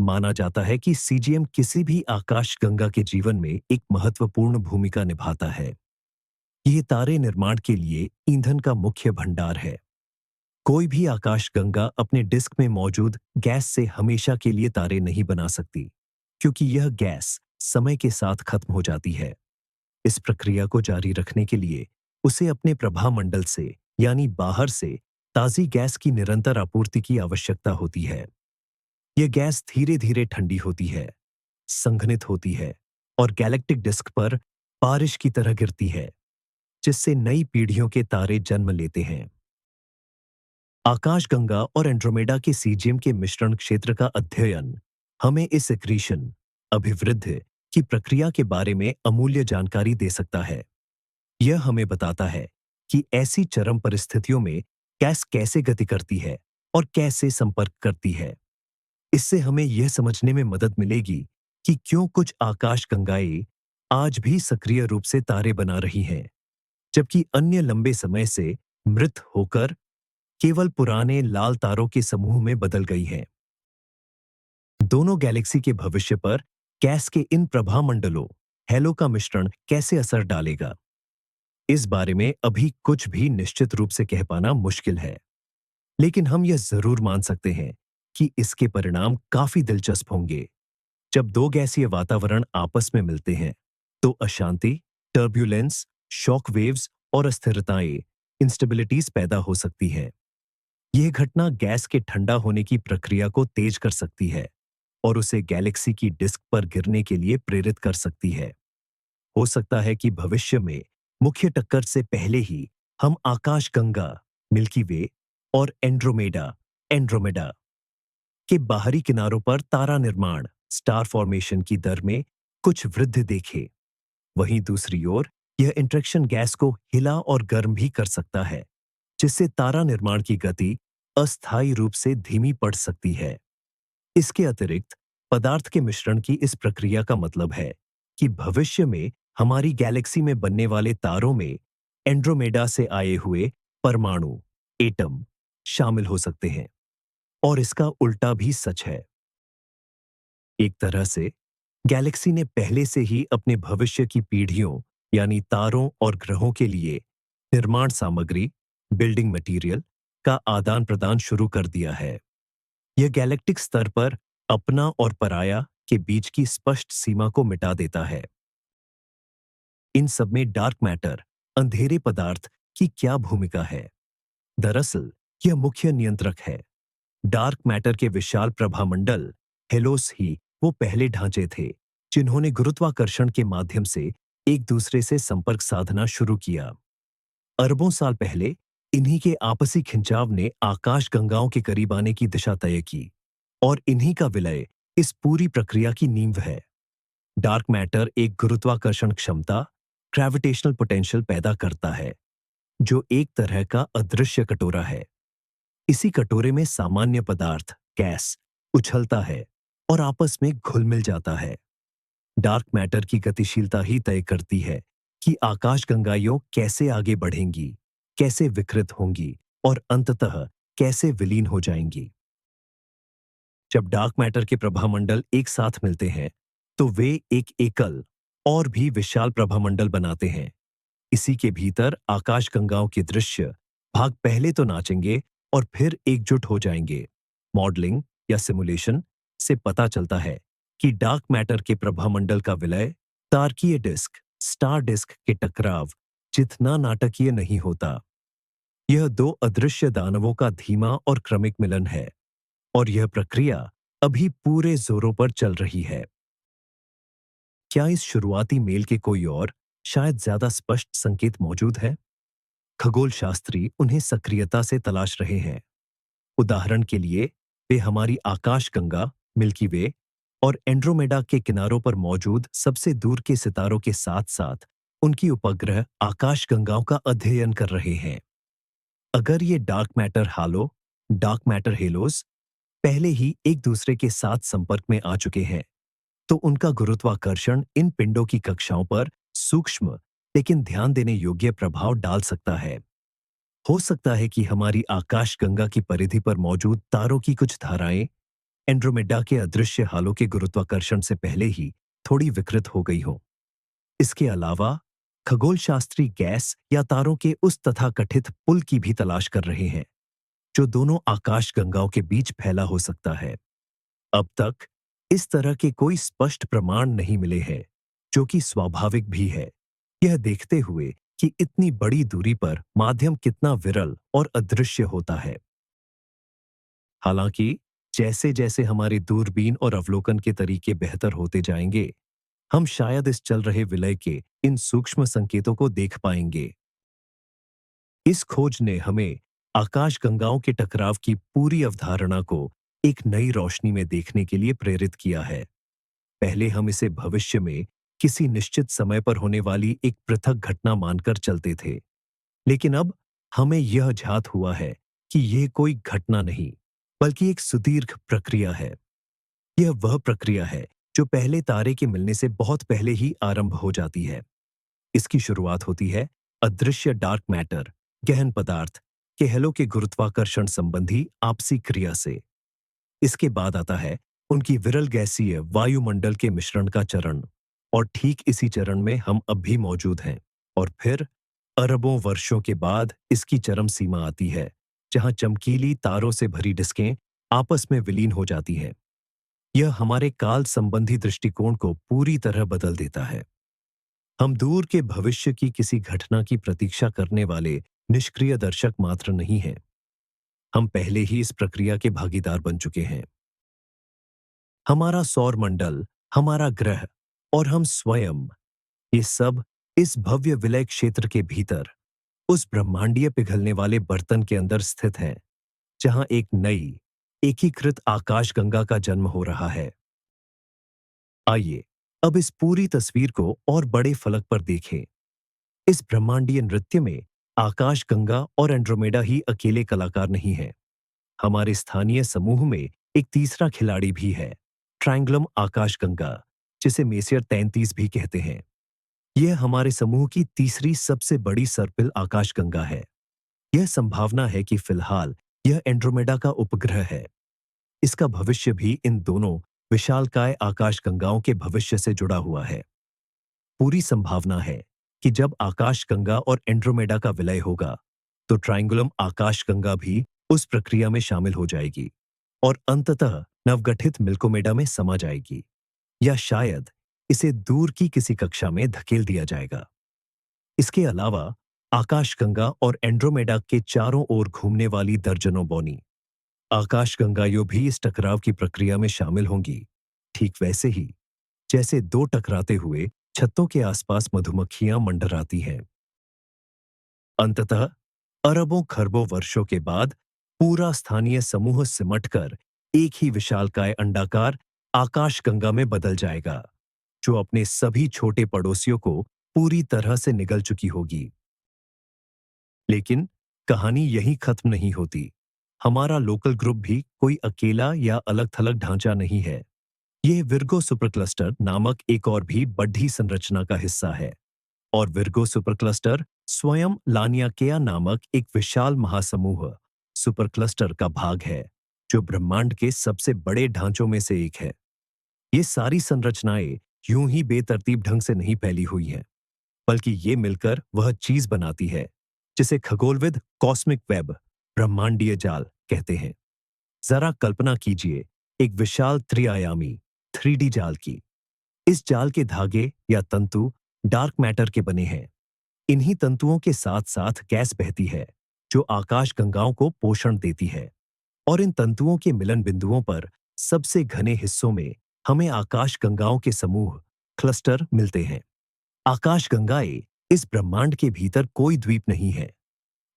माना जाता है कि सीजीएम किसी भी आकाशगंगा के जीवन में एक महत्वपूर्ण भूमिका निभाता है। ये तारे निर्माण के लिए ईंधन का मुख्य भंडार है। कोई भी आकाशगंगा अपने डिस्क में मौजूद गैस से हमेशा के लिए तारे नहीं बना सकती, क्योंकि यह गैस समय के साथ खत्म हो जाती है। इस प्रक्रिया को जारी रखने के लिए उसे अपने प्रभामंडल से, यानी बाहर से, ताजी गैस की निरंतर आपूर्ति की आवश्यकता होती है। यह गैस धीरे-धीरे ठंडी होती है, संघनित होती है और गैलेक्टिक डिस्क पर बारिश की तरह गिरती है, जिससे नई पीढ़ियों के तारे जन्म लेते हैं। आकाशगंगा और एंड्रोमेडा के सीजीएम के मिश्रण क्षेत्र का अध्ययन हमें इस एक्रीशन, अभिवृद्धि की प्रक्रिया के बारे में अमूल्य जानकारी दे सकता है। यह हमें बताता है कि ऐसी चरम परिस्थितियों में गैस कैसे गति करती है और कैसे संपर्क करती है। इससे हमें यह समझने में मदद मिलेगी कि क्यों कुछ आकाशगंगाएं आज भी सक्रिय रूप से तारे बना रही हैं, जबकि अन्य लंबे समय से मृत होकर केवल पुराने लाल तारों के समूह में बदल गई हैं। दोनों गैलेक्सी के भविष्य पर गैस के इन प्रभामंडलों, हेलो का मिश्रण कैसे असर डालेगा, इस बारे में अभी कुछ भी निश्चित रूप से कह पाना मुश्किल है। लेकिन हम यह जरूर मान सकते हैं कि इसके परिणाम काफी दिलचस्प होंगे। जब दो गैसीय वातावरण आपस में मिलते हैं, तो अशांति, टर्ब्यूलेंस, शॉक वेव्स और अस्थिरताएं, इंस्टेबिलिटीज पैदा हो सकती है। यह घटना गैस के ठंडा होने की प्रक्रिया को तेज कर सकती है और उसे गैलेक्सी की डिस्क पर गिरने के लिए प्रेरित कर सकती है। हो सकता है कि भविष्य में मुख्य टक्कर से पहले ही हम आकाशगंगा, मिल्की वे और एंड्रोमेडा के बाहरी किनारों पर तारा निर्माण, स्टार फॉर्मेशन की दर में कुछ वृद्धि देखे। वहीं दूसरी ओर यह इंटरेक्शन गैस को हिला और गर्म भी कर सकता है, जिससे तारा निर्माण की गति अस्थायी रूप से धीमी पड़ सकती है। इसके अतिरिक्त पदार्थ के मिश्रण की इस प्रक्रिया का मतलब है कि भविष्य में हमारी गैलेक्सी में बनने वाले तारों में एंड्रोमेडा से आए हुए परमाणु, एटम शामिल हो सकते हैं। और इसका उल्टा भी सच है। एक तरह से गैलेक्सी ने पहले से ही अपने भविष्य की पीढ़ियों, यानी तारों और ग्रहों के लिए निर्माण सामग्री, बिल्डिंग मटेरियल का आदान प्रदान शुरू कर दिया है। यह गैलेक्टिक स्तर पर अपना और पराया के बीच की स्पष्ट सीमा को मिटा देता है। इन सब में डार्क मैटर, अंधेरे पदार्थ की क्या भूमिका है? दरअसल यह मुख्य नियंत्रक है। डार्क मैटर के विशाल प्रभामंडल, हेलोस ही वो पहले ढांचे थे जिन्होंने गुरुत्वाकर्षण के माध्यम से एक दूसरे से संपर्क साधना शुरू किया। अरबों साल पहले इन्हीं के आपसी खिंचाव ने आकाशगंगाओं के करीब आने की दिशा तय की, और इन्हीं का विलय इस पूरी प्रक्रिया की नींव है। डार्क मैटर एक गुरुत्वाकर्षण क्षमता, ग्रेविटेशनल पोटेंशियल पैदा करता है, जो एक तरह का अदृश्य कटोरा है। इसी कटोरे में सामान्य पदार्थ, गैस, उछलता है और आपस में घुल मिल जाता है। डार्क मैटर की गतिशीलता ही तय करती है कि आकाशगंगाएं कैसे आगे बढ़ेंगी, कैसे विकृत होंगी और अंततः कैसे विलीन हो जाएंगी। जब डार्क मैटर के प्रभामंडल एक साथ मिलते हैं, तो वे एक एकल और भी विशाल प्रभामंडल बनाते हैं। इसी के भीतर आकाशगंगाओं के दृश्य भाग पहले तो नाचेंगे और फिर एकजुट हो जाएंगे। मॉडलिंग या सिमुलेशन से पता चलता है कि डार्क मैटर के प्रभामंडल का विलय तारकीय डिस्क, स्टार डिस्क के टकराव जितना नाटकीय नहीं होता। यह दो अदृश्य दानवों का धीमा और क्रमिक मिलन है, और यह प्रक्रिया अभी पूरे जोरों पर चल रही है। क्या इस शुरुआती मेल के कोई और, शायद ज्यादा स्पष्ट संकेत मौजूद है? खगोल शास्त्री उन्हें सक्रियता से तलाश रहे हैं। उदाहरण के लिए, वे हमारी आकाशगंगा, मिल्की वे और एंड्रोमेडा के किनारों पर मौजूद सबसे दूर के सितारों के साथ-साथ उनकी उपग्रह आकाशगंगाओं का अध्ययन कर रहे हैं। अगर ये डार्क मैटर हेलोस पहले ही एक दूसरे के साथ संपर्क में आ चुके हैं, तो उनका गुरुत्वाकर्षण इन पिंडों की कक्षाओं पर सूक्ष्म लेकिन ध्यान देने योग्य प्रभाव डाल सकता है। हो सकता है कि हमारी आकाशगंगा की परिधि पर मौजूद तारों की कुछ धाराएं एंड्रोमेडा के अदृश्य हालों के गुरुत्वाकर्षण से पहले ही थोड़ी विकृत हो गई हों। इसके अलावा खगोलशास्त्री गैस या तारों के उस तथाकथित पुल की भी तलाश कर रहे हैं, जो दोनों आकाशगंगाओं के बीच फैला हो सकता है। अब तक इस तरह के कोई स्पष्ट प्रमाण नहीं मिले हैं, जो कि स्वाभाविक भी है, यह देखते हुए कि इतनी बड़ी दूरी पर माध्यम कितना विरल और अदृश्य होता है। हालांकि जैसे जैसे हमारी दूरबीन और अवलोकन के तरीके बेहतर होते जाएंगे, हम शायद इस चल रहे विलय के इन सूक्ष्म संकेतों को देख पाएंगे। इस खोज ने हमें आकाशगंगाओं के टकराव की पूरी अवधारणा को एक नई रोशनी में देखने के लिए प्रेरित किया है। पहले हम इसे भविष्य में किसी निश्चित समय पर होने वाली एक पृथक घटना मानकर चलते थे, लेकिन अब हमें यह ज्ञात हुआ है कि यह कोई घटना नहीं, बल्कि एक सुदीर्घ प्रक्रिया है। यह वह प्रक्रिया है जो पहले तारे के मिलने से बहुत पहले ही आरंभ हो जाती है। इसकी शुरुआत होती है अदृश्य डार्क मैटर, गहन पदार्थ के हेलो के गुरुत्वाकर्षण संबंधी आपसी क्रिया से। इसके बाद आता है उनकी विरल गैसीय वायुमंडल के मिश्रण का चरण, और ठीक इसी चरण में हम अब भी मौजूद हैं। और फिर अरबों वर्षों के बाद इसकी चरम सीमा आती है, जहां चमकीली तारों से भरी डिस्कें आपस में विलीन हो जाती हैं। यह हमारे काल संबंधी दृष्टिकोण को पूरी तरह बदल देता है। हम दूर के भविष्य की किसी घटना की प्रतीक्षा करने वाले निष्क्रिय दर्शक मात्र नहीं हैं। हम पहले ही इस प्रक्रिया के भागीदार बन चुके हैं। हमारा सौर मंडल, हमारा ग्रह और हम स्वयं, ये सब इस भव्य विलय क्षेत्र के भीतर उस ब्रह्मांडीय पिघलने वाले बर्तन के अंदर स्थित हैं, जहां एक नई, एकीकृत आकाशगंगा का जन्म हो रहा है। आइए अब इस पूरी तस्वीर को और बड़े फलक पर देखें। इस ब्रह्मांडीय नृत्य में आकाशगंगा और एंड्रोमेडा ही अकेले कलाकार नहीं हैं। हमारे स्थानीय समूह में एक तीसरा खिलाड़ी भी है, ट्रायंगुलम आकाशगंगा, जिसे मेसियर 33 भी कहते हैं। यह हमारे समूह की तीसरी सबसे बड़ी सर्पिल आकाशगंगा है। यह संभावना है कि फिलहाल यह एंड्रोमेडा का उपग्रह है। इसका भविष्य भी इन दोनों विशालकाय आकाशगंगाओं के भविष्य से जुड़ा हुआ है। पूरी संभावना है कि जब आकाशगंगा और एंड्रोमेडा का विलय होगा, तो ट्रायंगुलम आकाशगंगा भी उस प्रक्रिया में शामिल हो जाएगी और अंततः नवगठित मिल्कोमेडा में समा जाएगी, या शायद इसे दूर की किसी कक्षा में धकेल दिया जाएगा। इसके अलावा आकाशगंगा और एंड्रोमेडा के चारों ओर घूमने वाली दर्जनों बौनी आकाशगंगाएं भी इस टकराव की प्रक्रिया में शामिल होंगी, ठीक वैसे ही जैसे दो टकराते हुए छत्तों के आसपास मधुमक्खियां मंडराती हैं। अंततः अरबों खरबों वर्षों के बाद पूरा स्थानीय समूह सिमटकर एक ही विशालकाय अंडाकार आकाशगंगा में बदल जाएगा, जो अपने सभी छोटे पड़ोसियों को पूरी तरह से निगल चुकी होगी। लेकिन कहानी यहीं खत्म नहीं होती। हमारा लोकल ग्रुप भी कोई अकेला या अलग-थलग ढांचा नहीं है। यह विर्गो सुपरक्लस्टर नामक एक और भी बढ़ी संरचना का हिस्सा है, और विर्गो सुपरक्लस्टर स्वयं लानियाकेया नामक एक विशाल महासमूह सुपरक्लस्टर का भाग है, जो ब्रह्मांड के सबसे बड़े ढांचों में से एक है। ये सारी संरचनाएं यूं ही बेतरतीब ढंग से नहीं फैली हुई हैं, बल्कि ये मिलकर वह चीज बनाती है जिसे खगोलविद कॉस्मिक वेब, ब्रह्मांडीय जाल कहते हैं। जरा कल्पना कीजिए एक विशाल त्रिआयामी 3D जाल की। इस जाल के धागे या तंतु डार्क मैटर के बने हैं। इन्हीं तंतुओं के साथ साथ गैस बहती है, जो आकाशगंगाओं को पोषण देती है, और इन तंतुओं के मिलन बिंदुओं पर सबसे घने हिस्सों में हमें आकाशगंगाओं के समूह क्लस्टर मिलते हैं। आकाशगंगाएं इस ब्रह्मांड के भीतर कोई द्वीप नहीं है।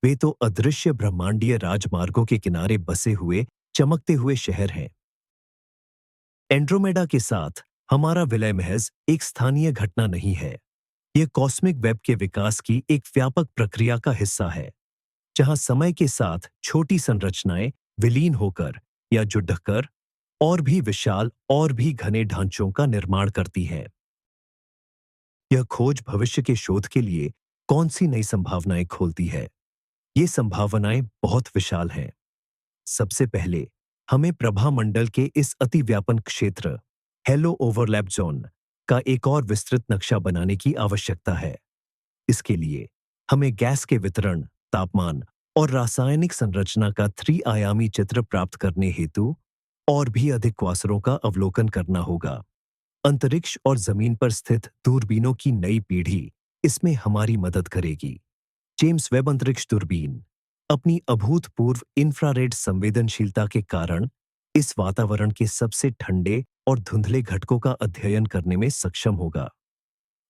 वे तो अदृश्य ब्रह्मांडीय राजमार्गों के किनारे बसे हुए चमकते हुए शहर हैं। एंड्रोमेडा के साथ हमारा विलय महज एक स्थानीय घटना नहीं है। यह कॉस्मिक वेब के विकास की एक व्यापक प्रक्रिया का हिस्सा है, जहां समय के साथ छोटी संरचनाएं विलीन होकर या जुड़कर और भी विशाल और भी घने ढांचों का निर्माण करती हैं। यह खोज भविष्य के शोध के लिए कौन सी नई संभावनाएं खोलती है? ये संभावनाएं बहुत विशाल हैं। सबसे पहले हमें प्रभामंडल के इस अतिव्यापन क्षेत्र हेलो ओवरलैप जोन का एक और विस्तृत नक्शा बनाने की आवश्यकता है। इसके लिए हमें गैस के वितरण, तापमान और रासायनिक संरचना का त्रि-आयामी चित्र प्राप्त करने हेतु और भी अधिक क्वासरों का अवलोकन करना होगा। अंतरिक्ष और जमीन पर स्थित दूरबीनों की नई पीढ़ी इसमें हमारी मदद करेगी। जेम्स वेब अंतरिक्ष दूरबीन अपनी अभूतपूर्व इंफ्रारेड संवेदनशीलता के कारण इस वातावरण के सबसे ठंडे और धुंधले घटकों का अध्ययन करने में सक्षम होगा।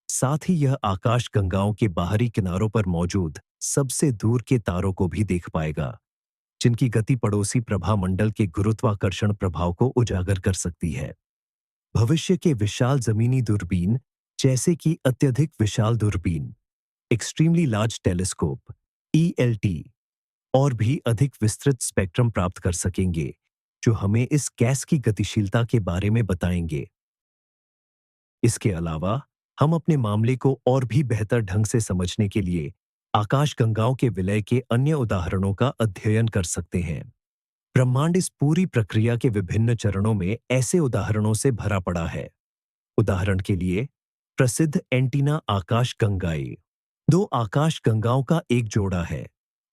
साथ ही यह आकाशगंगाओं के बाहरी किनारों पर मौजूद सबसे दूर के तारों को भी देख पाएगा, जिनकी गति पड़ोसी प्रभामंडल के गुरुत्वाकर्षण प्रभाव को उजागर कर सकती है। भविष्य के विशाल जमीनी दूरबीन, जैसे कि अत्यधिक विशाल दूरबीन, एक्सट्रीमली लार्ज टेलीस्कोप (ELT), और भी अधिक विस्तृत स्पेक्ट्रम प्राप्त कर सकेंगे, जो हमें इस गैस की गतिशीलता के बारे में बताएंगे। इसके अलावा हम अपने मामले को और भी बेहतर ढंग से समझने के लिए आकाशगंगाओं के विलय के अन्य उदाहरणों का अध्ययन कर सकते हैं। ब्रह्मांड इस पूरी प्रक्रिया के विभिन्न चरणों में ऐसे उदाहरणों से भरा पड़ा है। उदाहरण के लिए प्रसिद्ध एंटीना आकाशगंगाएं दो आकाशगंगाओं का एक जोड़ा है,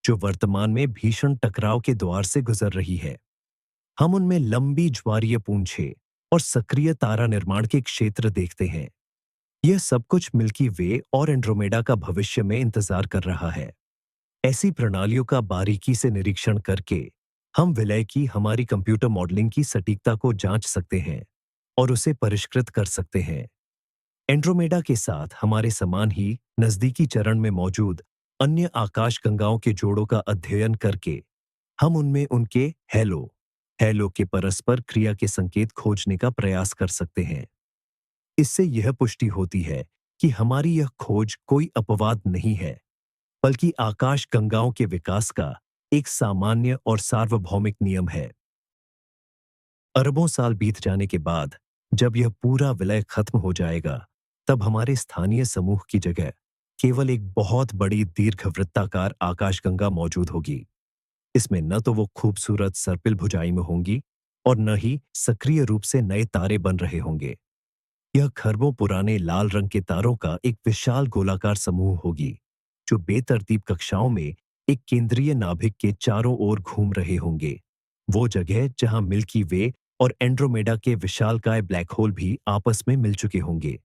जो वर्तमान में भीषण टकराव के द्वार से गुजर रही है। हम उनमें लंबी ज्वारीय पूंछें और सक्रिय तारा निर्माण के क्षेत्र देखते हैं। यह सब कुछ मिल्की वे और एंड्रोमेडा का भविष्य में इंतजार कर रहा है। ऐसी प्रणालियों का बारीकी से निरीक्षण करके हम विलय की हमारी कंप्यूटर मॉडलिंग की सटीकता को जांच सकते हैं और उसे परिष्कृत कर सकते हैं। एंड्रोमेडा के साथ हमारे समान ही नजदीकी चरण में मौजूद अन्य आकाशगंगाओं के जोड़ों का अध्ययन करके हम उनमें उनके हेलो हेलो के परस्पर क्रिया के संकेत खोजने का प्रयास कर सकते हैं। इससे यह पुष्टि होती है कि हमारी यह खोज कोई अपवाद नहीं है, बल्कि आकाश गंगाओं के विकास का एक सामान्य और सार्वभौमिक नियम है। अरबों साल बीत जाने के बाद जब यह पूरा विलय खत्म हो जाएगा, तब हमारे स्थानीय समूह की जगह केवल एक बहुत बड़ी दीर्घवृत्ताकार आकाशगंगा मौजूद होगी। इसमें न तो वो खूबसूरत सर्पिल भुजाई में होंगी और न ही सक्रिय रूप से नए तारे बन रहे होंगे। यह खरबों पुराने लाल रंग के तारों का एक विशाल गोलाकार समूह होगी, जो बेतरतीब कक्षाओं में एक केंद्रीय नाभिक के चारों ओर घूम रहे होंगे। वो जगह जहां मिल्की वे और एंड्रोमेडा के विशालकाय ब्लैक होल भी आपस में मिल चुके होंगे।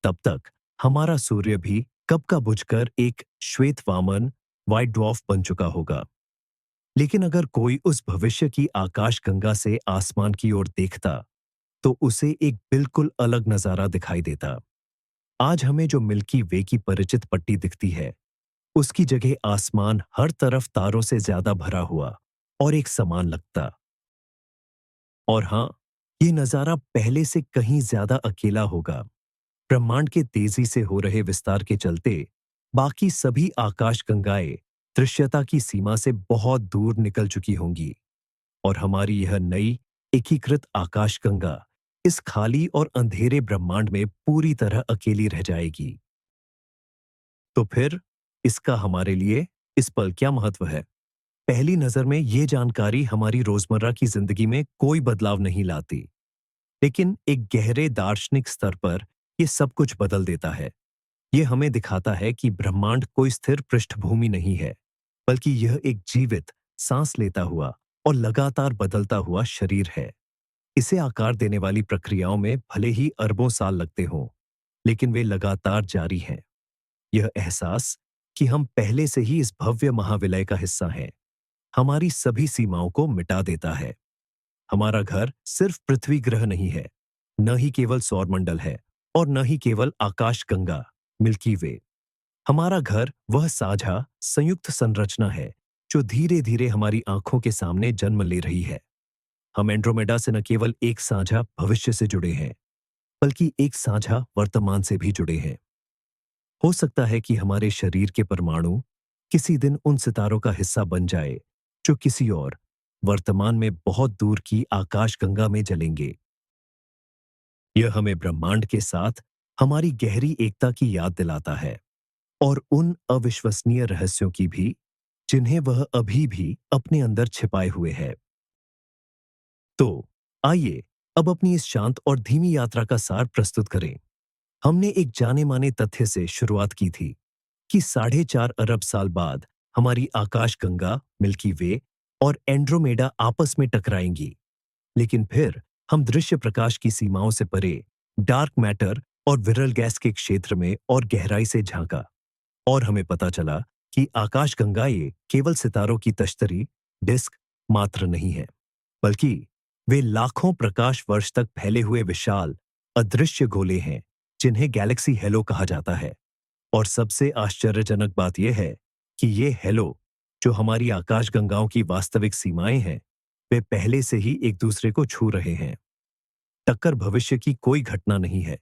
तब तक हमारा सूर्य भी कब का बुझकर एक श्वेत वामन व्हाइट ड्वार्फ बन चुका होगा। लेकिन अगर कोई उस भविष्य की आकाशगंगा से आसमान की ओर देखता, तो उसे एक बिल्कुल अलग नजारा दिखाई देता। आज हमें जो मिल्की वे की परिचित पट्टी दिखती है, उसकी जगह आसमान हर तरफ तारों से ज्यादा भरा हुआ और एक समान लगता। और हाँ, ये नजारा पहले से कहीं ज्यादा अकेला होगा। ब्रह्मांड के तेजी से हो रहे विस्तार के चलते बाकी सभी आकाशगंगाएं दृश्यता की सीमा से बहुत दूर निकल चुकी होंगी, और हमारी यह नई एकीकृत आकाशगंगा इस खाली और अंधेरे ब्रह्मांड में पूरी तरह अकेली रह जाएगी। तो फिर इसका हमारे लिए इस पल क्या महत्व है? पहली नजर में ये जानकारी हमारी रोजमर्रा की जिंदगी में कोई बदलाव नहीं लाती, लेकिन एक गहरे दार्शनिक स्तर पर यह सब कुछ बदल देता है। यह हमें दिखाता है कि ब्रह्मांड कोई स्थिर पृष्ठभूमि नहीं है, बल्कि यह एक जीवित, सांस लेता हुआ और लगातार बदलता हुआ शरीर है। इसे आकार देने वाली प्रक्रियाओं में भले ही अरबों साल लगते हों, लेकिन वे लगातार जारी हैं। यह एहसास कि हम पहले से ही इस भव्य महाविलय का हिस्सा हैं, हमारी सभी सीमाओं को मिटा देता है। हमारा घर सिर्फ पृथ्वी ग्रह नहीं है, न ही केवल सौरमंडल है, और न ही केवल आकाशगंगा मिल्की वे। हमारा घर वह साझा संयुक्त संरचना है जो धीरे धीरे हमारी आंखों के सामने जन्म ले रही है। हम एंड्रोमेडा से न केवल एक साझा भविष्य से जुड़े हैं, बल्कि एक साझा वर्तमान से भी जुड़े हैं। हो सकता है कि हमारे शरीर के परमाणु किसी दिन उन सितारों का हिस्सा बन जाए जो किसी और वर्तमान में बहुत दूर की आकाशगंगा में जलेंगे। यह हमें ब्रह्मांड के साथ हमारी गहरी एकता की याद दिलाता है, और उन अविश्वसनीय रहस्यों की भी जिन्हें वह अभी भी अपने अंदर छिपाए हुए है। तो आइए अब अपनी इस शांत और धीमी यात्रा का सार प्रस्तुत करें। हमने एक जाने माने तथ्य से शुरुआत की थी कि 4.5 अरब साल बाद हमारी आकाशगंगा मिल्की वे और एंड्रोमेडा आपस में टकराएंगी। लेकिन फिर हम दृश्य प्रकाश की सीमाओं से परे डार्क मैटर और विरल गैस के क्षेत्र में और गहराई से झांका, और हमें पता चला कि आकाशगंगाएं केवल सितारों की तश्तरी डिस्क मात्र नहीं है, बल्कि वे लाखों प्रकाश वर्ष तक फैले हुए विशाल अदृश्य गोले हैं, जिन्हें गैलेक्सी हेलो कहा जाता है। और सबसे आश्चर्यजनक बात यह है कि ये हेलो, जो हमारी आकाशगंगाओं की वास्तविक सीमाएं हैं, वे पहले से ही एक दूसरे को छू रहे हैं। टक्कर भविष्य की कोई घटना नहीं है,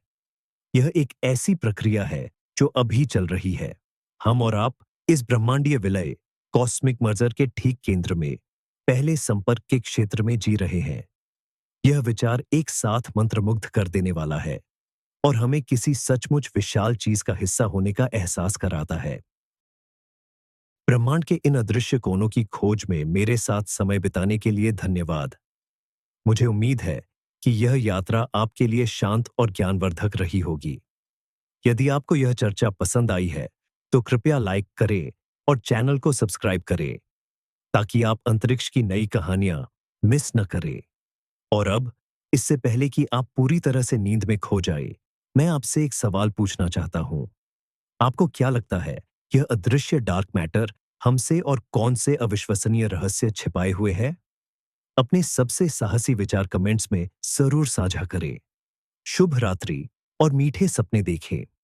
यह एक ऐसी प्रक्रिया है जो अभी चल रही है। हम और आप इस ब्रह्मांडीय विलय कॉस्मिक मर्जर के ठीक केंद्र में पहले संपर्क के क्षेत्र में जी रहे हैं। यह विचार एक साथ मंत्रमुग्ध कर देने वाला है और हमें किसी सचमुच विशाल चीज का हिस्सा होने का एहसास कराता है। ब्रह्मांड के इन अदृश्य कोनों की खोज में मेरे साथ समय बिताने के लिए धन्यवाद। मुझे उम्मीद है कि यह यात्रा आपके लिए शांत और ज्ञानवर्धक रही होगी। यदि आपको यह चर्चा पसंद आई है, तो कृपया लाइक करें और चैनल को सब्सक्राइब करें, ताकि आप अंतरिक्ष की नई कहानियां मिस न करें। और अब, इससे पहले कि आप पूरी तरह से नींद में खो जाए, मैं आपसे एक सवाल पूछना चाहता हूं। आपको क्या लगता है, यह अदृश्य डार्क मैटर हमसे और कौन से अविश्वसनीय रहस्य छिपाए हुए है? अपने सबसे साहसी विचार कमेंट्स में जरूर साझा करें। शुभ रात्रि और मीठे सपने देखें।